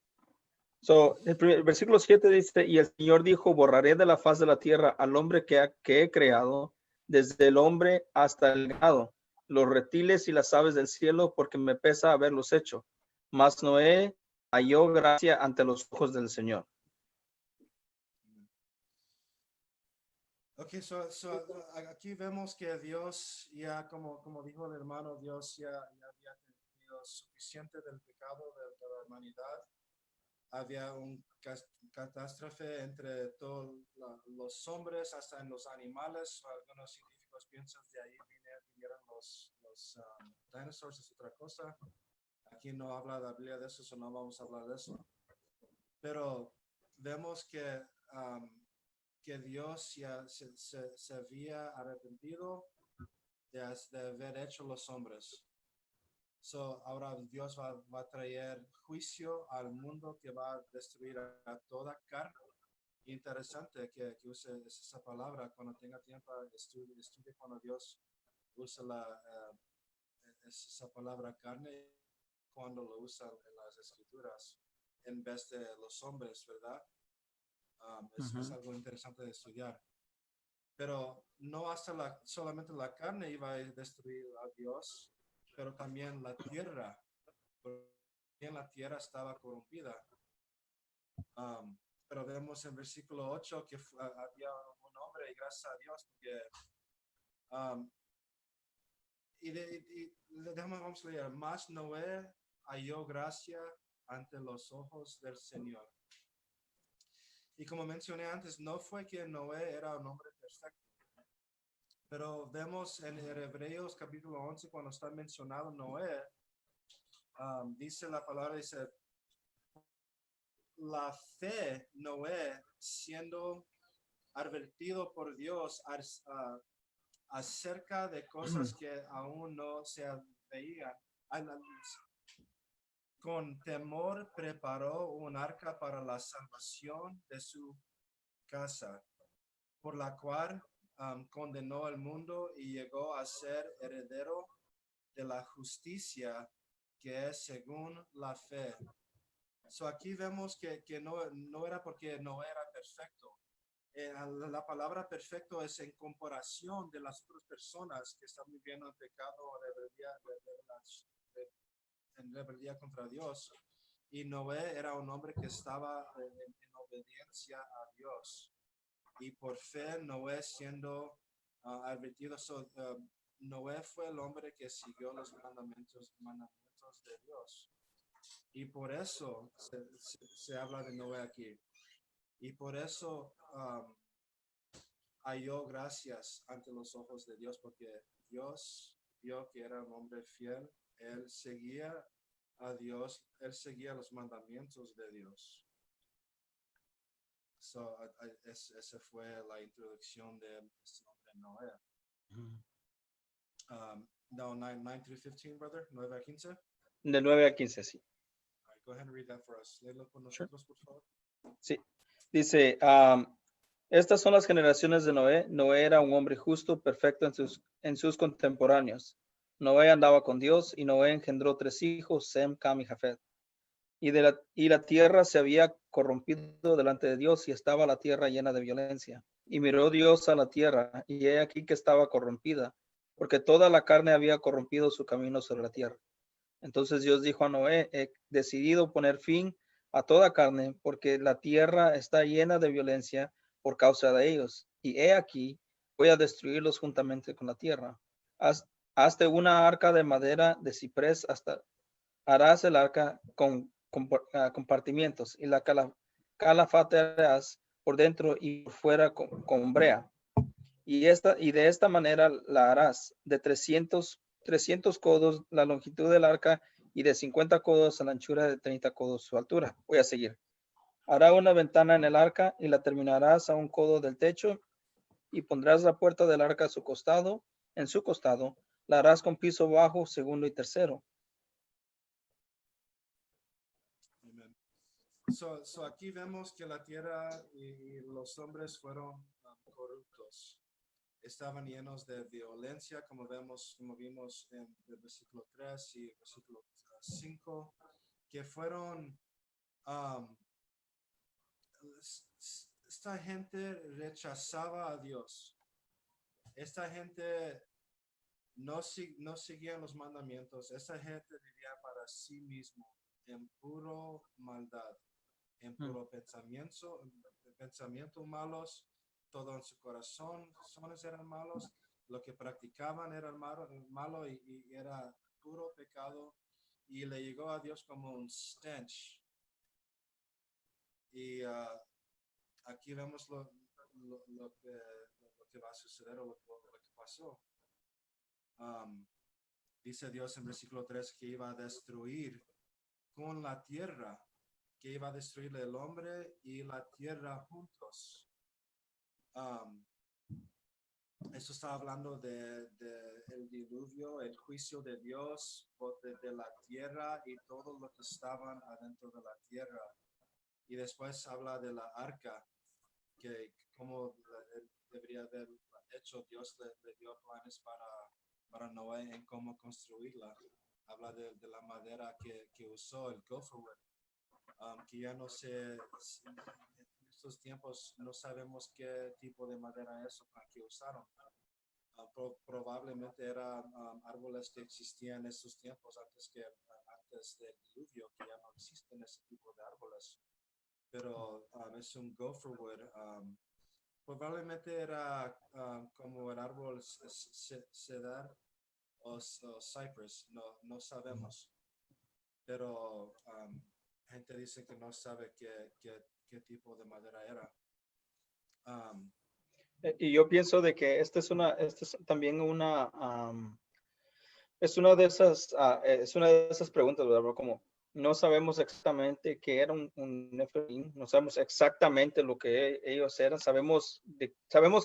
El versículo 7 dice, y el Señor dijo, borraré de la faz de la tierra al hombre que he creado, desde el hombre hasta el gado, los reptiles y las aves del cielo, porque me pesa haberlos hecho. Mas Noé halló gracia ante los ojos del Señor. Ok, aquí vemos que Dios ya, como dijo el hermano, Dios ya había tenido suficiente del pecado de la humanidad. Había un catástrofe entre todos los hombres, hasta en los animales. Algunos científicos piensan que ahí vinieron los dinosaurs, es otra cosa. Aquí no habla la Biblia de eso, no vamos a hablar de eso. Pero vemos que Dios ya se había arrepentido de haber hecho los hombres. Ahora Dios va a traer juicio al mundo que va a destruir a toda carne. Interesante que use esa palabra cuando tenga tiempo, estudie cuando Dios usa esa palabra carne, cuando lo usa en las escrituras en vez de los hombres, ¿verdad? Es algo interesante de estudiar. Pero no hasta solamente la carne iba a destruir a Dios, pero también la tierra. También la tierra estaba corrompida. Pero vemos en versículo 8 que había un hombre, y gracias a Dios, vamos a leer, más Noé halló gracia ante los ojos del Señor. Y como mencioné antes, no fue que Noé era un hombre perfecto. Pero vemos en Hebreos capítulo 11, cuando está mencionado Noé, dice la palabra, dice, la fe, Noé, siendo advertido por Dios acerca de cosas que aún no se veían, con temor preparó un arca para la salvación de su casa, por la cual condenó al mundo y llegó a ser heredero de la justicia que es según la fe. Aquí vemos que no era porque no era perfecto. La palabra perfecto es en comparación de las otras personas que están viviendo en pecado o en rebeldía contra Dios. Y Noé era un hombre que estaba en obediencia a Dios. Y por fe Noé siendo advertido. Noé fue el hombre que siguió los mandamientos de Dios. Y por eso se habla de Noé aquí. Y por eso halló gracias ante los ojos de Dios, porque Dios vio que era un hombre fiel. Él seguía a Dios, él seguía los mandamientos de Dios. Esa fue la introducción de este hombre Noé. No, 9 through 15, brother. 9 a 15. De 9 a 15, sí. All right, go ahead and read that for us. Léelo con nosotros, por favor. Sí. Dice, estas son las generaciones de Noé. Noé era un hombre justo, perfecto en sus contemporáneos. Noé andaba con Dios y Noé engendró 3 hijos, Sem, Cam y Jafet. Y la tierra se había corrompido delante de Dios y estaba la tierra llena de violencia. Y miró Dios a la tierra y he aquí que estaba corrompida, porque toda la carne había corrompido su camino sobre la tierra. Entonces Dios dijo a Noé, he decidido poner fin a toda carne, porque la tierra está llena de violencia por causa de ellos. Y he aquí, voy a destruirlos juntamente con la tierra. Hazte una arca de madera de ciprés, harás el arca con compartimientos, y la calafate harás por dentro y por fuera con brea. Y de esta manera la harás de 300 codos la longitud del arca y de 50 codos a la anchura de 30 codos su altura. Voy a seguir. Hará una ventana en el arca y la terminarás a un codo del techo y pondrás la puerta del arca a su costado, en su costado. La harás con piso bajo, segundo y tercero. Amén. So aquí vemos que la tierra y los hombres fueron corruptos. Estaban llenos de violencia, como vimos en el versículo 3 y el versículo 5, que fueron, esta gente rechazaba a Dios. Esta gente no seguía los mandamientos. Esta gente vivía para sí mismo, en puro maldad, en puro pensamiento malos. Todo en su corazón eran malos, lo que practicaban era malo y era puro pecado, y le llegó a Dios como un stench. Y aquí vemos lo que va a suceder o lo que pasó. Dice Dios en versículo 3 que iba a destruir con la tierra, que iba a destruir el hombre y la tierra juntos. Esto está hablando de el diluvio, el juicio de Dios de la tierra y todo lo que estaban adentro de la tierra. Y después habla de la arca, que como debería haber hecho, Dios le dio planes para Noé en cómo construirla. Habla de la madera que usó, el gopherwood, que ya no sé, en estos tiempos no sabemos qué tipo de madera es o para qué usaron. Probablemente eran árboles que existían en estos tiempos antes del diluvio, que ya no existen ese tipo de árboles. Pero es un gopherwood. Probablemente era como el árbol cedar o cypress, no sabemos. Pero gente dice que no sabe qué tipo de madera era. Y yo pienso de que esta es también es una de esas preguntas, ¿verdad? Como no sabemos exactamente qué era un Nefilim, no sabemos exactamente lo que ellos eran, sabemos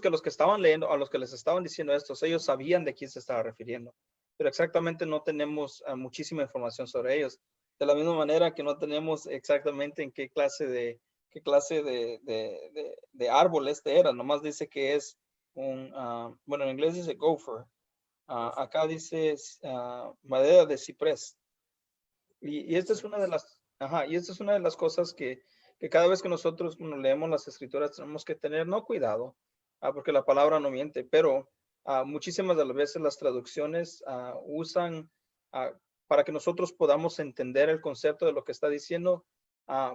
que los que estaban leyendo, a los que les estaban diciendo esto, ellos sabían de quién se estaba refiriendo, pero exactamente no tenemos muchísima información sobre ellos. De la misma manera que no tenemos exactamente en qué clase de árbol este era, nomás dice que es bueno, en inglés dice gopher. Acá dice madera de ciprés. Y esta es una de las, y esta es una de las cosas que cada vez que nosotros leemos las escrituras tenemos que tener, no cuidado, porque la palabra no miente, pero muchísimas de las veces las traducciones usan para que nosotros podamos entender el concepto de lo que está diciendo.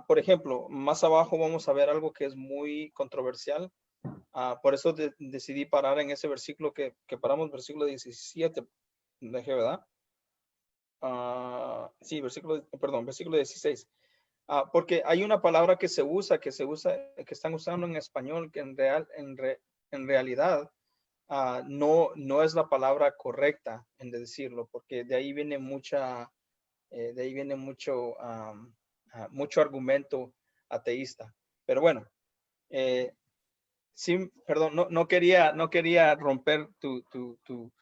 Por ejemplo, más abajo vamos a ver algo que es muy controversial. Por eso decidí parar en ese versículo que paramos, versículo 17, ¿verdad? Sí, versículo 16. Porque hay una palabra que están usando en español, que en realidad no es la palabra correcta en decirlo, porque de ahí viene mucho argumento ateísta. Pero bueno, sí, perdón, no quería romper tu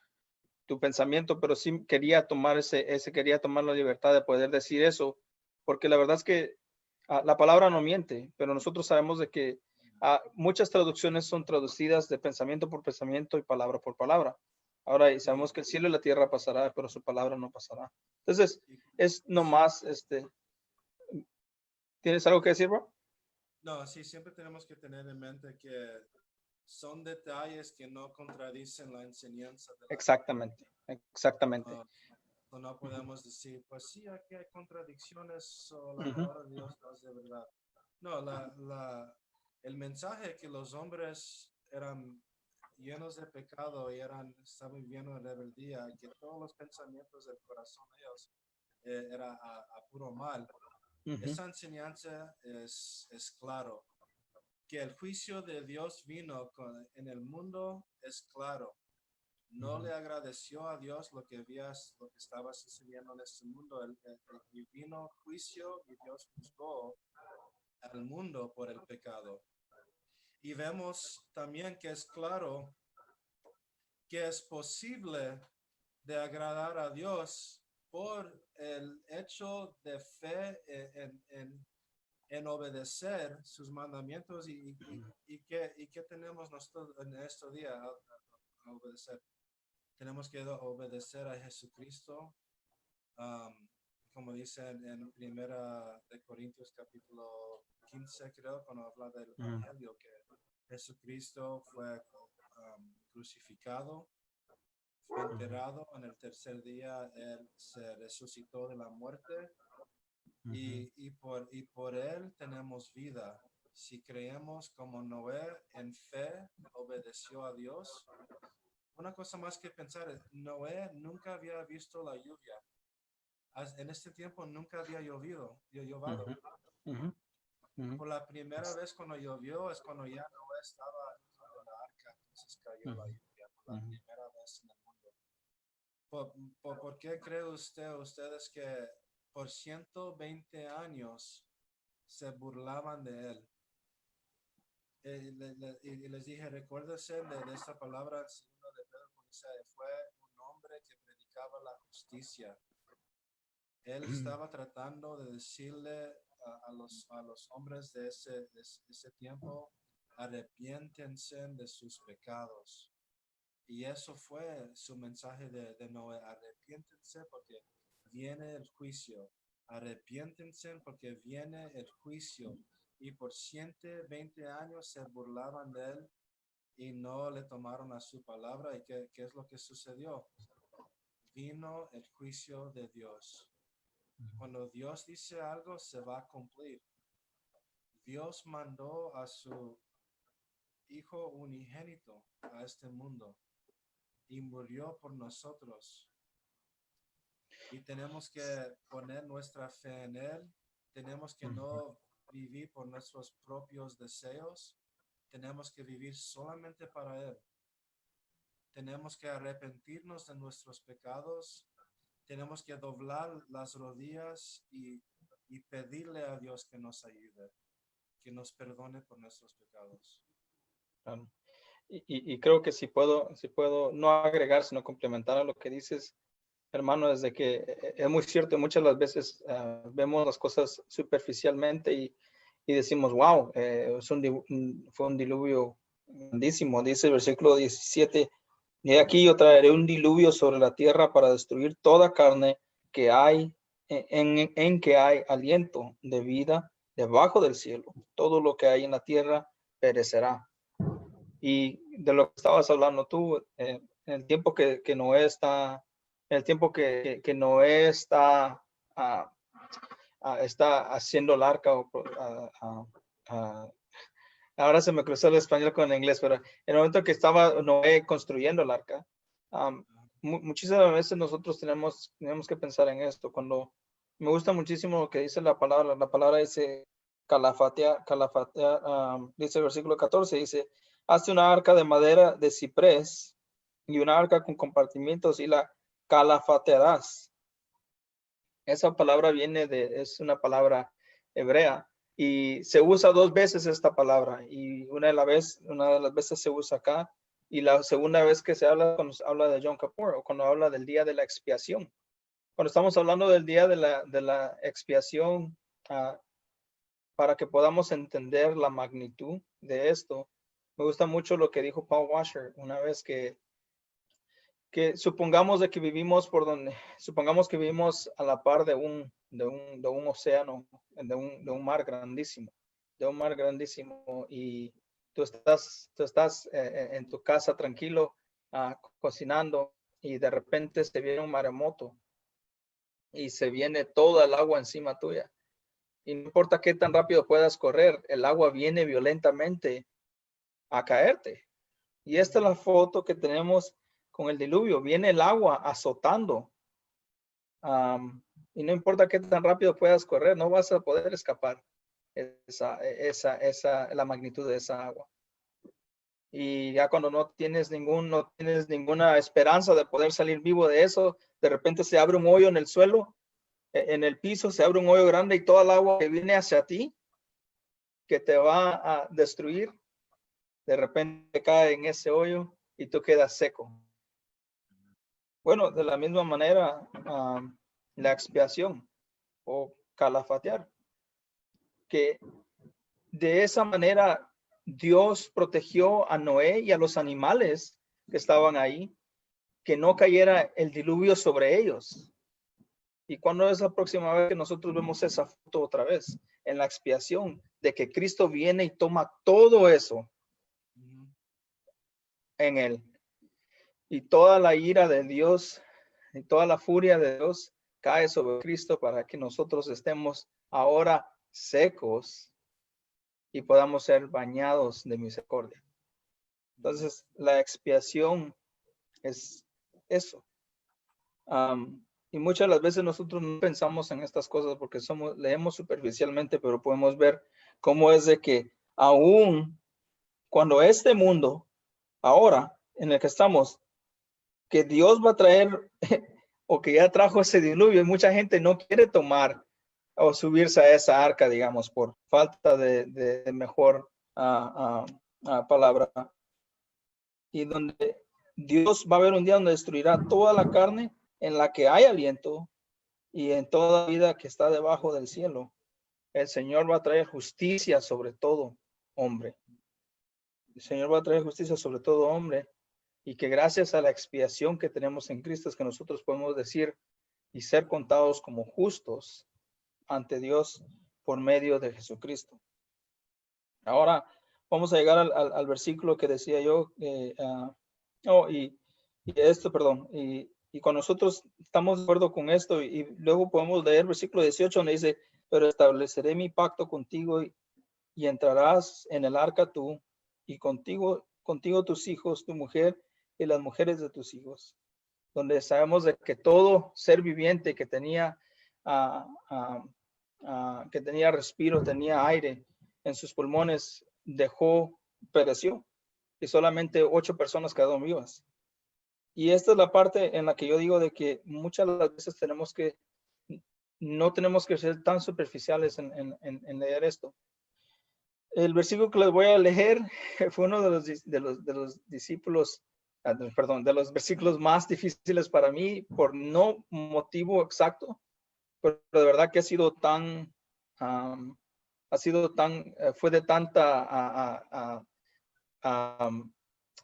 pensamiento, pero sí quería tomar la libertad de poder decir eso, porque la verdad es que la palabra no miente, pero nosotros sabemos de que muchas traducciones son traducidas de pensamiento por pensamiento y palabra por palabra. Ahora, y sabemos que el cielo y la tierra pasará, pero su palabra no pasará. Entonces, Y- es nomás, ¿tienes algo que decir, bro? no, sí, siempre tenemos que tener en mente que son detalles que no contradicen la enseñanza de la Exactamente, exactamente. Biblia. No podemos decir, pues sí, aquí hay contradicciones o la Ujú, palabra de Dios no es de verdad. No, el mensaje que los hombres eran llenos de pecado y estaban llenos de rebeldía, que todos los pensamientos del corazón de ellos era a puro mal. ujú, Esa enseñanza es claro. Que el juicio de Dios vino en el mundo es claro. No ujú, le agradeció a Dios lo que estaba sucediendo en este mundo. Y vino juicio y Dios juzgó al mundo por el pecado. Y vemos también que es claro que es posible de agradar a Dios por el hecho de fe en obedecer sus mandamientos y que tenemos nosotros en este día a obedecer. Tenemos que obedecer a Jesucristo, um, como dice en Primera de Corintios capítulo 15, creo, cuando habla del ujú, Evangelio, que Jesucristo fue crucificado, fue enterrado, en el tercer día Él se resucitó de la muerte ujú, y por Él tenemos vida. Si creemos como Noé en fe, obedeció a Dios. Una cosa más que pensar, Noé nunca había visto la lluvia. En este tiempo nunca había llovido. ujú, ujú, ujú, Por la primera vez cuando llovió es cuando ya Noé estaba dentro de la arca, entonces cayó la ujú, lluvia por la primera vez en el mundo. ¿Por qué cree ustedes que por 120 años se burlaban de él? Y les dije, recuérdense de esta palabra, el segundo de Pedro, dice, fue un hombre que predicaba la justicia. Él ujú, estaba tratando de decirle a los hombres de ese tiempo, arrepiéntense de sus pecados. Y eso fue su mensaje de Noé, arrepiéntense porque viene el juicio, arrepiéntense porque viene el juicio. Y por 120 años se burlaban de él y no le tomaron a su palabra. ¿Y qué es lo que sucedió? Vino el juicio de Dios. Cuando Dios dice algo, se va a cumplir. Dios mandó a su Hijo unigénito a este mundo y murió por nosotros. Y tenemos que poner nuestra fe en Él. Tenemos que ujú, no vivir por nuestros propios deseos. Tenemos que vivir solamente para Él. Tenemos que arrepentirnos de nuestros pecados. Tenemos que doblar las rodillas y pedirle a Dios que nos ayude, que nos perdone por nuestros pecados. claro. Y creo que si puedo no agregar, sino complementar a lo que dices, hermano, es de que es muy cierto, muchas las veces vemos las cosas superficialmente y decimos, wow, fue un diluvio grandísimo. Dice el versículo 17, y aquí yo traeré un diluvio sobre la tierra para destruir toda carne que hay, en que hay aliento de vida debajo del cielo. Todo lo que hay en la tierra perecerá. Y de lo que estabas hablando tú, en el tiempo que Noé está, en el tiempo que Noé ah, está haciendo el arca, ah, ahora se me cruzó el español con el inglés, pero en el momento que estaba Noé construyendo el arca, muchísimas veces nosotros tenemos que pensar en esto. Cuando me gusta muchísimo lo que dice la palabra dice calafatear, dice el versículo 14, dice, hace una arca de madera de ciprés y una arca con compartimientos y la calafatearás. Esa palabra es una palabra hebrea y se usa dos veces esta palabra y una de las veces se usa acá y la segunda vez que se habla cuando se habla de Yom Kippur o cuando habla del día de la expiación. Cuando estamos hablando del día de la expiación, para que podamos entender la magnitud de esto, me gusta mucho lo que dijo Paul Washer una vez que que supongamos de que vivimos supongamos que vivimos a la par de un océano, de un mar grandísimo, y tú estás en tu casa tranquilo, cocinando, y de repente se viene un maremoto y se viene toda el agua encima tuya. Y no importa qué tan rápido puedas correr, el agua viene violentamente a caerte. Y esta es la foto que tenemos con el diluvio. Viene el agua azotando. Y no importa qué tan rápido puedas correr, no vas a poder escapar la magnitud de esa agua. Y ya cuando no tienes ninguna esperanza de poder salir vivo de eso, de repente se abre un hoyo en el suelo, en el piso se abre un hoyo grande, y toda el agua que viene hacia ti, que te va a destruir, de repente cae en ese hoyo y tú quedas seco. Bueno, de la misma manera, la expiación o calafatear, que de esa manera Dios protegió a Noé y a los animales que estaban ahí, que no cayera el diluvio sobre ellos. ¿Y cuándo es la próxima vez que nosotros vemos esa foto otra vez? En la expiación, de que Cristo viene y toma todo eso en él. Y toda la ira de Dios y toda la furia de Dios cae sobre Cristo para que nosotros estemos ahora secos y podamos ser bañados de misericordia. Entonces, la expiación es eso. Y muchas de las veces nosotros no pensamos en estas cosas porque leemos superficialmente, pero podemos ver cómo es de que aún cuando este mundo, ahora en el que estamos, que Dios va a traer o que ya trajo ese diluvio, y mucha gente no quiere tomar o subirse a esa arca, digamos, por falta de mejor palabra. Y donde Dios va a haber un día donde destruirá toda la carne en la que hay aliento, y en toda vida que está debajo del cielo. El Señor va a traer justicia sobre todo hombre. El Señor va a traer justicia sobre todo hombre, y que gracias a la expiación que tenemos en Cristo es que nosotros podemos decir y ser contados como justos ante Dios por medio de Jesucristo. Ahora vamos a llegar al versículo que decía yo, y cuando nosotros estamos de acuerdo con esto, y luego podemos leer el versículo 18, donde dice: pero estableceré mi pacto contigo, y entrarás en el arca tú, y contigo tus hijos, tu mujer y las mujeres de tus hijos. Donde sabemos de que todo ser viviente que tenía respiro, tenía aire en sus pulmones, pereció, y solamente 8 personas quedaron vivas. Y esta es la parte en la que yo digo de que muchas de las veces no tenemos que ser tan superficiales en leer esto. El versículo que les voy a leer fue uno de los discípulos, de los versículos más difíciles para mí, por no motivo exacto, pero de verdad que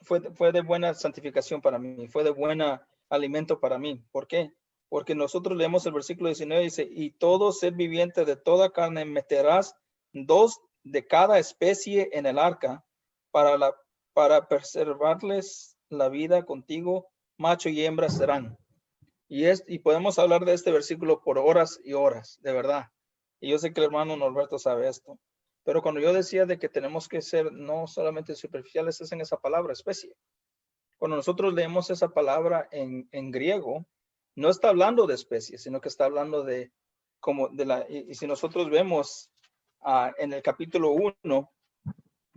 fue de buena santificación para mí, fue de buena alimento para mí. ¿Por qué? Porque nosotros leemos el versículo 19, dice: y todo ser viviente de toda carne meterás 2 de cada especie en el arca, para preservarles la vida contigo, macho y hembra serán. Y podemos hablar de este versículo por horas y horas, de verdad. Y yo sé que el hermano Norberto sabe esto. Pero cuando yo decía de que tenemos que ser no solamente superficiales, es en esa palabra, especie. Cuando nosotros leemos esa palabra en griego, no está hablando de especie, sino que está hablando y si nosotros vemos en el capítulo 1,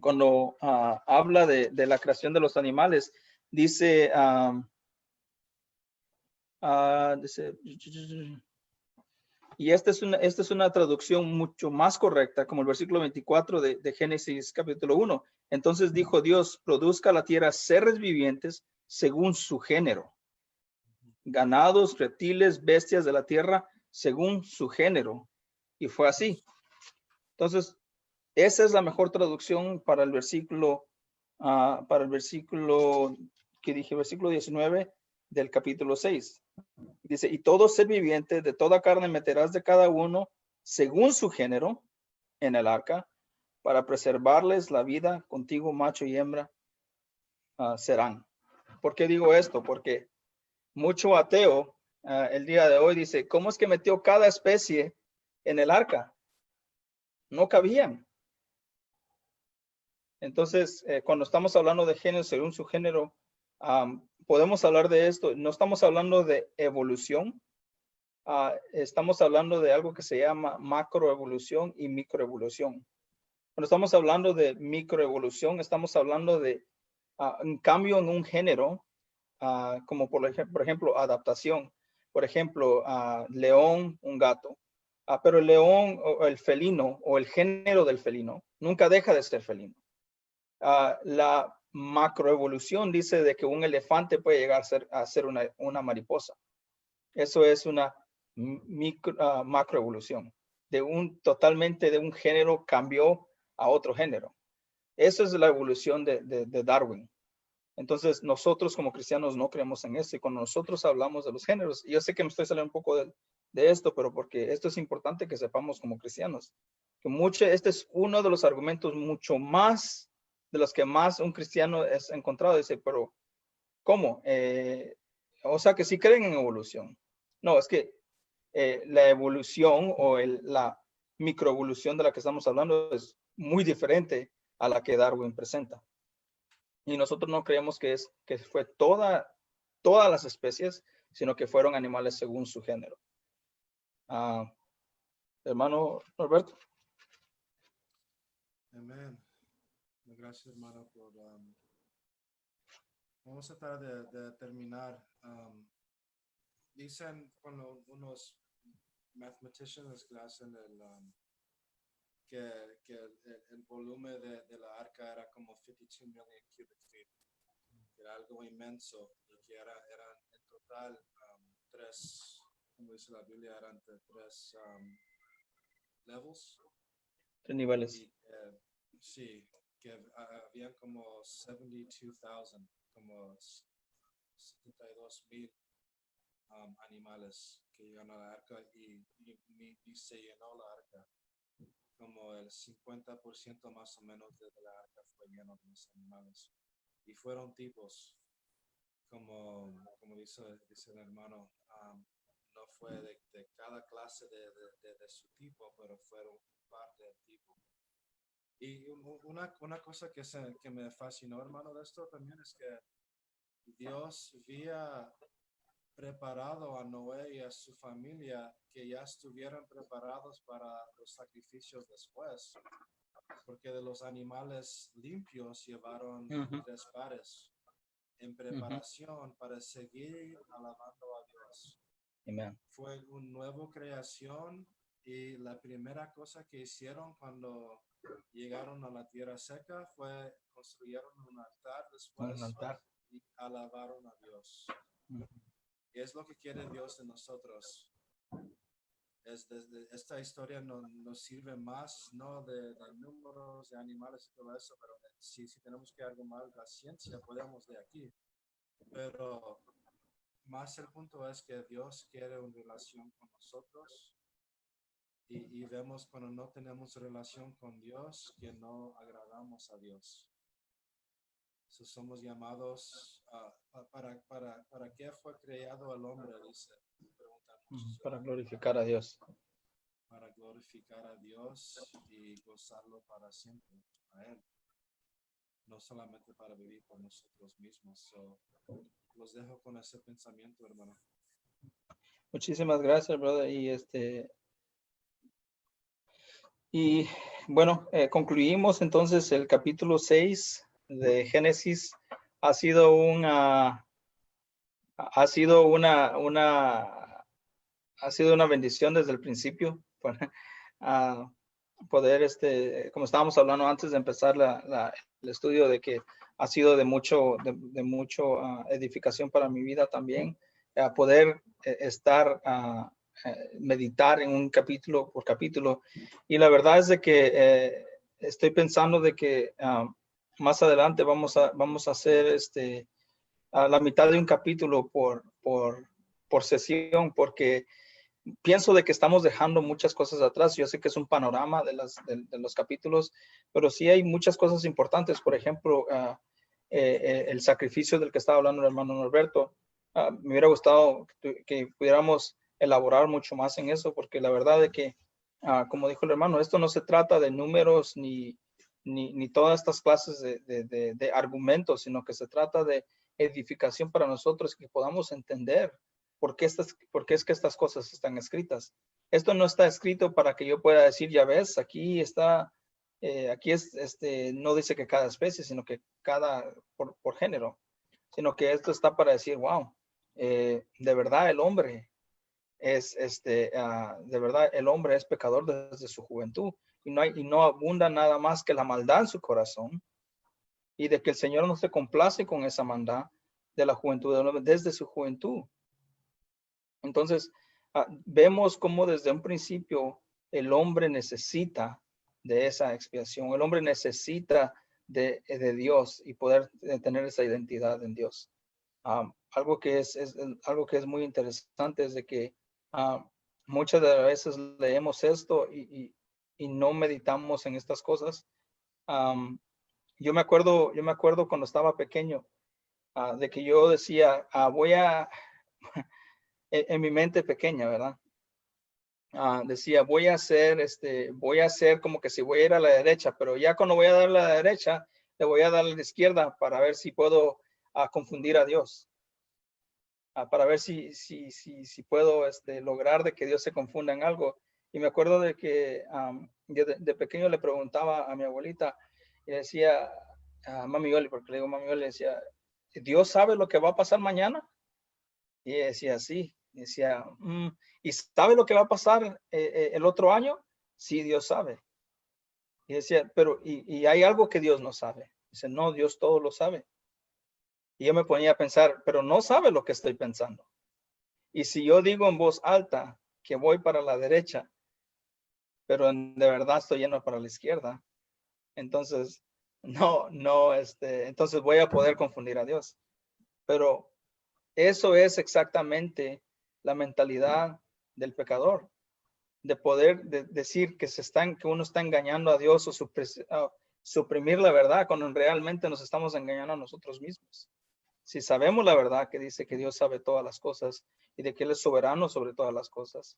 cuando habla de la creación de los animales, dice, y esta es una traducción mucho más correcta, como el versículo 24 de Génesis capítulo 1. Entonces dijo Dios: produzca la tierra seres vivientes según su género, ganados, reptiles, bestias de la tierra según su género. Y fue así. Entonces, esa es la mejor traducción para el versículo que dije, versículo 19, del capítulo 6. Dice, y todo ser viviente de toda carne meterás de cada uno según su género en el arca, para preservarles la vida, contigo macho y hembra serán. ¿Por qué digo esto? Porque mucho ateo el día de hoy dice, ¿cómo es que metió cada especie en el arca? No cabían. Entonces, cuando estamos hablando de género según su género, podemos hablar de esto. No estamos hablando de evolución. Estamos hablando de algo que se llama macroevolución y microevolución. Cuando estamos hablando de microevolución, estamos hablando de un cambio en un género, como por ejemplo, adaptación. Por ejemplo, león, un gato. Pero el león o el felino o el género del felino nunca deja de ser felino. La macroevolución dice de que un elefante puede llegar a ser una mariposa. Eso es una macroevolución. Totalmente de un género cambió a otro género. Eso es la evolución de Darwin. Entonces, nosotros como cristianos no creemos en eso. Y cuando nosotros hablamos de los géneros, yo sé que me estoy saliendo un poco de esto, pero porque esto es importante que sepamos como cristianos. Este es uno de los argumentos mucho más, de los que más un cristiano es encontrado. Dice, pero ¿cómo? O sea, que sí creen en evolución. No, es que la evolución o la microevolución de la que estamos hablando es muy diferente a la que Darwin presenta. Y nosotros no creemos que fue todas las especies, sino que fueron animales según su género. Hermano Norberto. Amén. Gracias, hermano, por... vamos a tratar de terminar. Dicen cuando unos mathematicians que hacen que el volumen de la arca era como 52 million cubic feet. Era algo inmenso y que eran en total tres, como dice la Biblia, eran tres levels. Tres niveles. Y, sí, que habían como 72,000, como 72,000 animales que llegaron a la arca y se llenó la arca. Como el 50% más o menos de la arca fue lleno de los animales. Y fueron tipos, como dice el hermano, no fue de cada clase de su tipo, pero fueron parte del tipo. Y una cosa que me fascinó, hermano, de esto también es que Dios había preparado a Noé y a su familia que ya estuvieran preparados para los sacrificios después, porque de los animales limpios llevaron 3 pares en preparación para seguir alabando a Dios. Amen. Fue una nueva creación y la primera cosa que hicieron cuando llegaron a la tierra seca fue construyeron un altar después y alabaron a Dios. Y es lo que quiere Dios de nosotros. Esta historia nos sirve más, no de números, de animales y todo eso, pero si tenemos que algo más la ciencia, podemos de aquí. Pero más el punto es que Dios quiere una relación con nosotros y vemos cuando no tenemos relación con Dios que no agradamos a Dios. Somos llamados para qué fue creado el hombre, dice. Para glorificar a Dios. Para glorificar a Dios y gozarlo para siempre a Él. No solamente para vivir por nosotros mismos. Los dejo con ese pensamiento, hermano. Muchísimas gracias, brother. Y bueno, concluimos entonces el capítulo 6 de Génesis. Ha sido una bendición desde el principio para poder, como estábamos hablando antes de empezar el estudio, de que ha sido de mucho edificación para mi vida también, poder meditar en un capítulo por capítulo. Y la verdad es de que estoy pensando de que más adelante vamos a hacer a la mitad de un capítulo por sesión, porque pienso de que estamos dejando muchas cosas atrás. Yo sé que es un panorama de los capítulos, pero sí hay muchas cosas importantes. Por ejemplo, el sacrificio del que estaba hablando el hermano Norberto. Me hubiera gustado que pudiéramos elaborar mucho más en eso, porque la verdad es que, como dijo el hermano, esto no se trata de números ni todas estas clases de argumentos, sino que se trata de edificación para nosotros, que podamos entender por qué es que estas cosas están escritas. Esto no está escrito para que yo pueda decir, ya ves, aquí está, no dice que cada especie, sino que por género, sino que esto está para decir, wow, de verdad el hombre de verdad el hombre es pecador desde su juventud, y no abunda nada más que la maldad en su corazón, y de que el Señor no se complace con esa maldad de la juventud del hombre desde su juventud. Entonces, vemos cómo desde un principio el hombre necesita de esa expiación. El hombre necesita de Dios y poder tener esa identidad en Dios. Algo que es muy interesante es de que muchas de las veces leemos esto y no meditamos en estas cosas. Yo me acuerdo cuando estaba pequeño, de que yo decía, en mi mente pequeña, ¿verdad? Decía, voy a hacer como que si voy a ir a la derecha, pero ya cuando voy a dar a la derecha, le voy a dar a la izquierda para ver si puedo confundir a Dios. Para ver si puedo lograr de que Dios se confunda en algo. Y me acuerdo de que yo de pequeño le preguntaba a mi abuelita y decía, Mami Oli, porque le digo Mami Oli, le decía, ¿Dios sabe lo que va a pasar mañana? Y ella decía, sí. Y decía, ¿y sabe lo que va a pasar el otro año? Sí, Dios sabe. Y decía, pero ¿y hay algo que Dios no sabe? Dice, no, Dios todo lo sabe. Y yo me ponía a pensar, pero no sabe lo que estoy pensando. Y si yo digo en voz alta que voy para la derecha, pero de verdad estoy yendo para la izquierda, entonces entonces voy a poder confundir a Dios. Pero eso es exactamente la mentalidad del pecador, de poder decir que uno está engañando a Dios o suprimir la verdad cuando realmente nos estamos engañando a nosotros mismos. Si sabemos la verdad que dice que Dios sabe todas las cosas y de que Él es soberano sobre todas las cosas,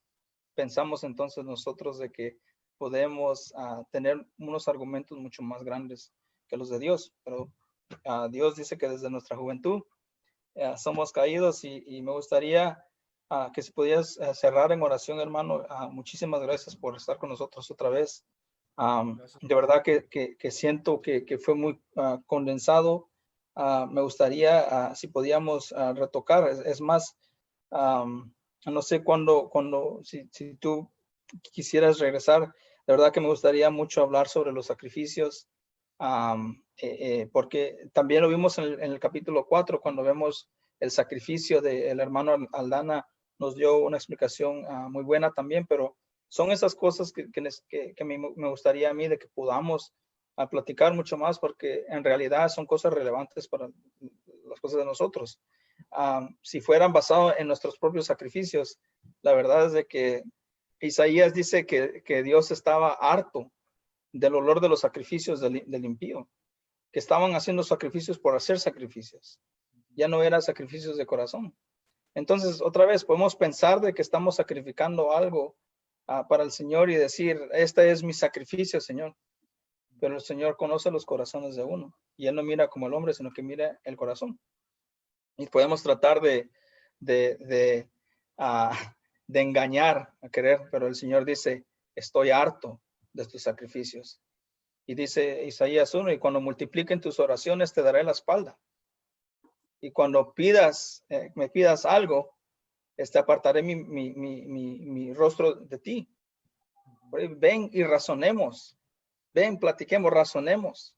pensamos entonces nosotros de que podemos tener unos argumentos mucho más grandes que los de Dios. Pero Dios dice que desde nuestra juventud somos caídos, y me gustaría que si pudieras cerrar en oración, hermano. Muchísimas gracias por estar con nosotros otra vez. De verdad que siento que fue muy condensado. Me gustaría si podíamos retocar. Es más, no sé si tú quisieras regresar. De verdad que me gustaría mucho hablar sobre los sacrificios, porque también lo vimos en el capítulo 4, cuando vemos el sacrificio del hermano Aldana. Nos dio una explicación muy buena también, pero son esas cosas que me gustaría a mí de que podamos platicar mucho más, porque en realidad son cosas relevantes para las cosas de nosotros. Si fueran basados en nuestros propios sacrificios, la verdad es de que Isaías dice que Dios estaba harto del olor de los sacrificios del impío, que estaban haciendo sacrificios por hacer sacrificios. Ya no eran sacrificios de corazón. Entonces, otra vez, podemos pensar de que estamos sacrificando algo para el Señor y decir, este es mi sacrificio, Señor. Pero el Señor conoce los corazones de uno, y Él no mira como el hombre, sino que mira el corazón. Y podemos tratar de engañar, a querer, pero el Señor dice, estoy harto de tus sacrificios. Y dice Isaías 1, y cuando multipliquen tus oraciones, te daré la espalda. Y cuando me pidas algo, apartaré mi rostro de ti. Ven y razonemos. Ven, platiquemos, razonemos.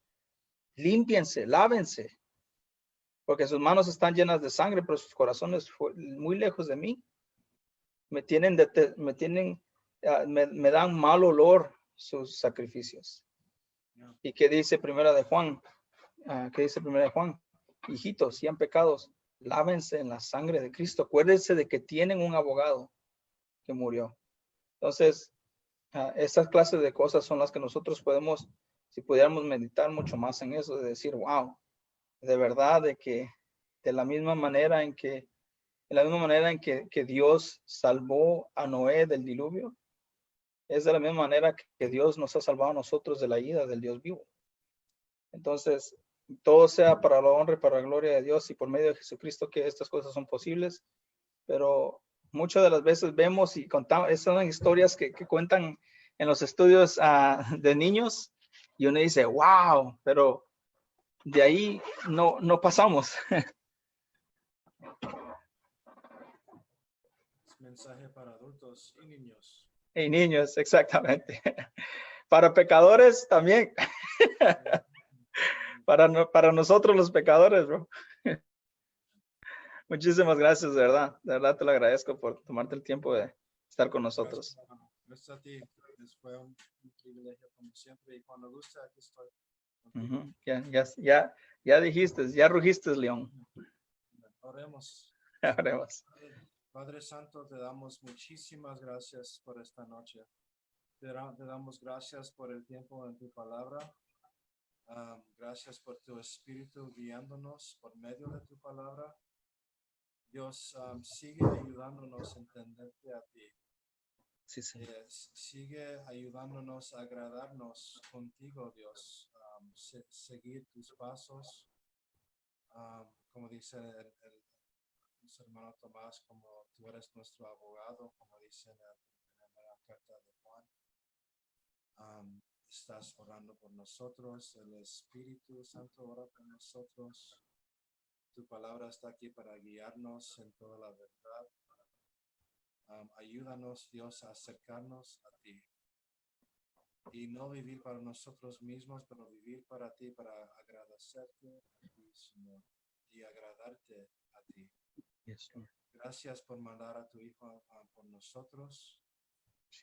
Límpiense, lávense. Porque sus manos están llenas de sangre, pero sus corazones muy lejos de mí. Me dan mal olor sus sacrificios. ¿Y qué dice Primera de Juan? ¿Qué dice Primera de Juan? Hijitos, si han pecado Lávense en la sangre de Cristo. Acuérdense de que tienen un abogado que murió. Entonces, esas clases de cosas son las que nosotros podemos, si pudiéramos meditar mucho más en eso, de decir, wow, de verdad, de que de la misma manera en que, que Dios salvó a Noé del diluvio, es de la misma manera que Dios nos ha salvado a nosotros de la ira del Dios vivo. Entonces, todo sea para la honra y para la gloria de Dios y por medio de Jesucristo que estas cosas son posibles, pero muchas de las veces vemos y contamos, son historias que cuentan en los estudios de niños y uno dice, wow, pero de ahí no pasamos. Mensaje para adultos y niños. Y niños, exactamente. Para pecadores también. Para nosotros los pecadores, bro. Muchísimas gracias, de verdad te lo agradezco por tomarte el tiempo de estar con nosotros. Gracias a ti, fue un privilegio como siempre y cuando guste aquí estoy. Ya dijiste, ya rugiste, León. Oremos. Oremos. Padre Santo, te damos muchísimas gracias por esta noche. Te damos gracias por el tiempo en tu palabra. Gracias por tu espíritu guiándonos por medio de tu palabra. Dios, sigue ayudándonos a entenderte a ti. Sí, sí. Sigue ayudándonos a agradarnos contigo, Dios. Seguir tus pasos. Como dice nuestro hermano Tomás, como tú eres nuestro abogado, como dice en la carta de Juan. Estás orando por nosotros, el Espíritu Santo ora por nosotros. Tu palabra está aquí para guiarnos en toda la verdad. Ayúdanos, Dios, a acercarnos a ti y no vivir para nosotros mismos, pero vivir para ti, para agradecerte a ti, Señor, y agradarte a ti. Yes, Lord. Gracias por mandar a tu Hijo por nosotros,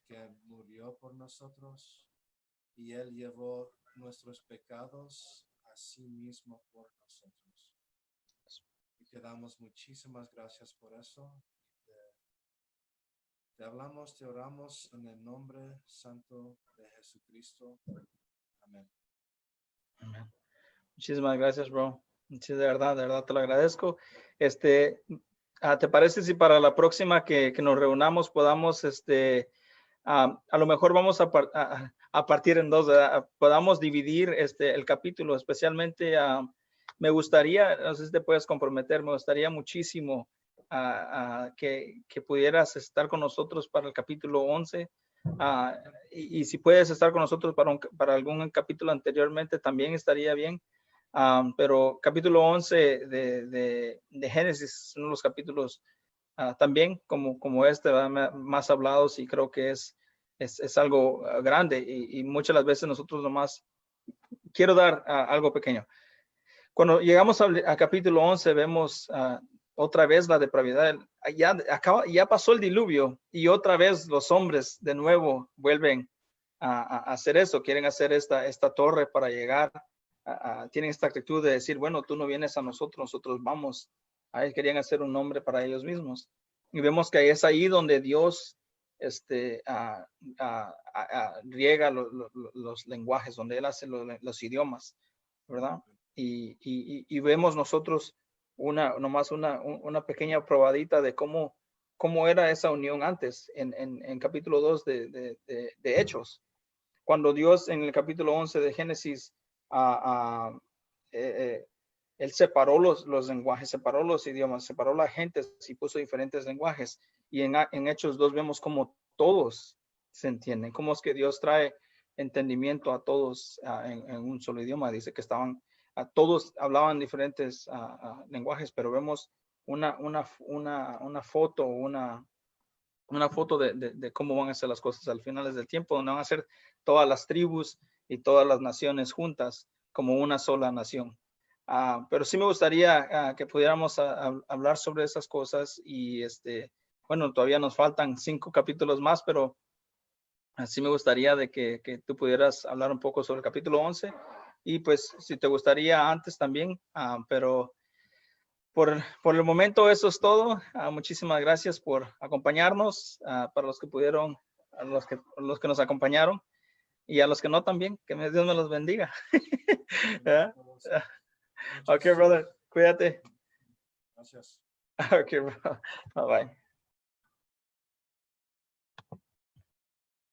que murió por nosotros, y Él llevó nuestros pecados a sí mismo por nosotros. Y te damos muchísimas gracias por eso. Te hablamos, te oramos en el nombre santo de Jesucristo. Amén. Amén. Muchísimas gracias, bro. Sí, de verdad te lo agradezco. ¿Te parece si para la próxima que nos reunamos podamos, a lo mejor vamos a partir en dos, podamos dividir el capítulo, especialmente me gustaría, no sé si te puedes comprometer, me gustaría muchísimo que pudieras estar con nosotros para el capítulo 11 y si puedes estar con nosotros para algún capítulo anteriormente también estaría bien. Pero capítulo 11 de Génesis es uno de los capítulos también como más hablados y creo que es algo grande y muchas las veces nosotros nomás quiero dar algo pequeño. Cuando llegamos a capítulo 11 vemos otra vez la depravidad. Ya pasó el diluvio y otra vez los hombres de nuevo vuelven a hacer eso, quieren hacer esta torre para llegar. Tienen esta actitud de decir, bueno, tú no vienes a nosotros, nosotros vamos. Ellos querían hacer un nombre para ellos mismos. Y vemos que es ahí donde Dios riega los lenguajes, donde Él hace los idiomas, ¿verdad? Y vemos nosotros nomás una pequeña probadita de cómo era esa unión antes, en capítulo 2 de Hechos. Cuando Dios en el capítulo 11 de Génesis Él separó los lenguajes, separó los idiomas, separó la gente y puso diferentes lenguajes. Y en Hechos 2 vemos cómo todos se entienden, cómo es que Dios trae entendimiento a todos en un solo idioma. Dice que todos hablaban diferentes lenguajes, pero vemos una foto, una foto de cómo van a ser las cosas al final del tiempo, donde van a ser todas las tribus y todas las naciones juntas como una sola nación. Pero sí me gustaría que pudiéramos hablar sobre esas cosas y bueno, todavía nos faltan 5 capítulos más, pero sí me gustaría de que tú pudieras hablar un poco sobre el capítulo 11 y pues si te gustaría antes también, pero por el momento eso es todo. Muchísimas gracias por acompañarnos. Para los que pudieron, a los que nos acompañaron y a los que no también, que Dios me los bendiga. Ok, brother, cuídate. Gracias. Ok, bro. Bye bye.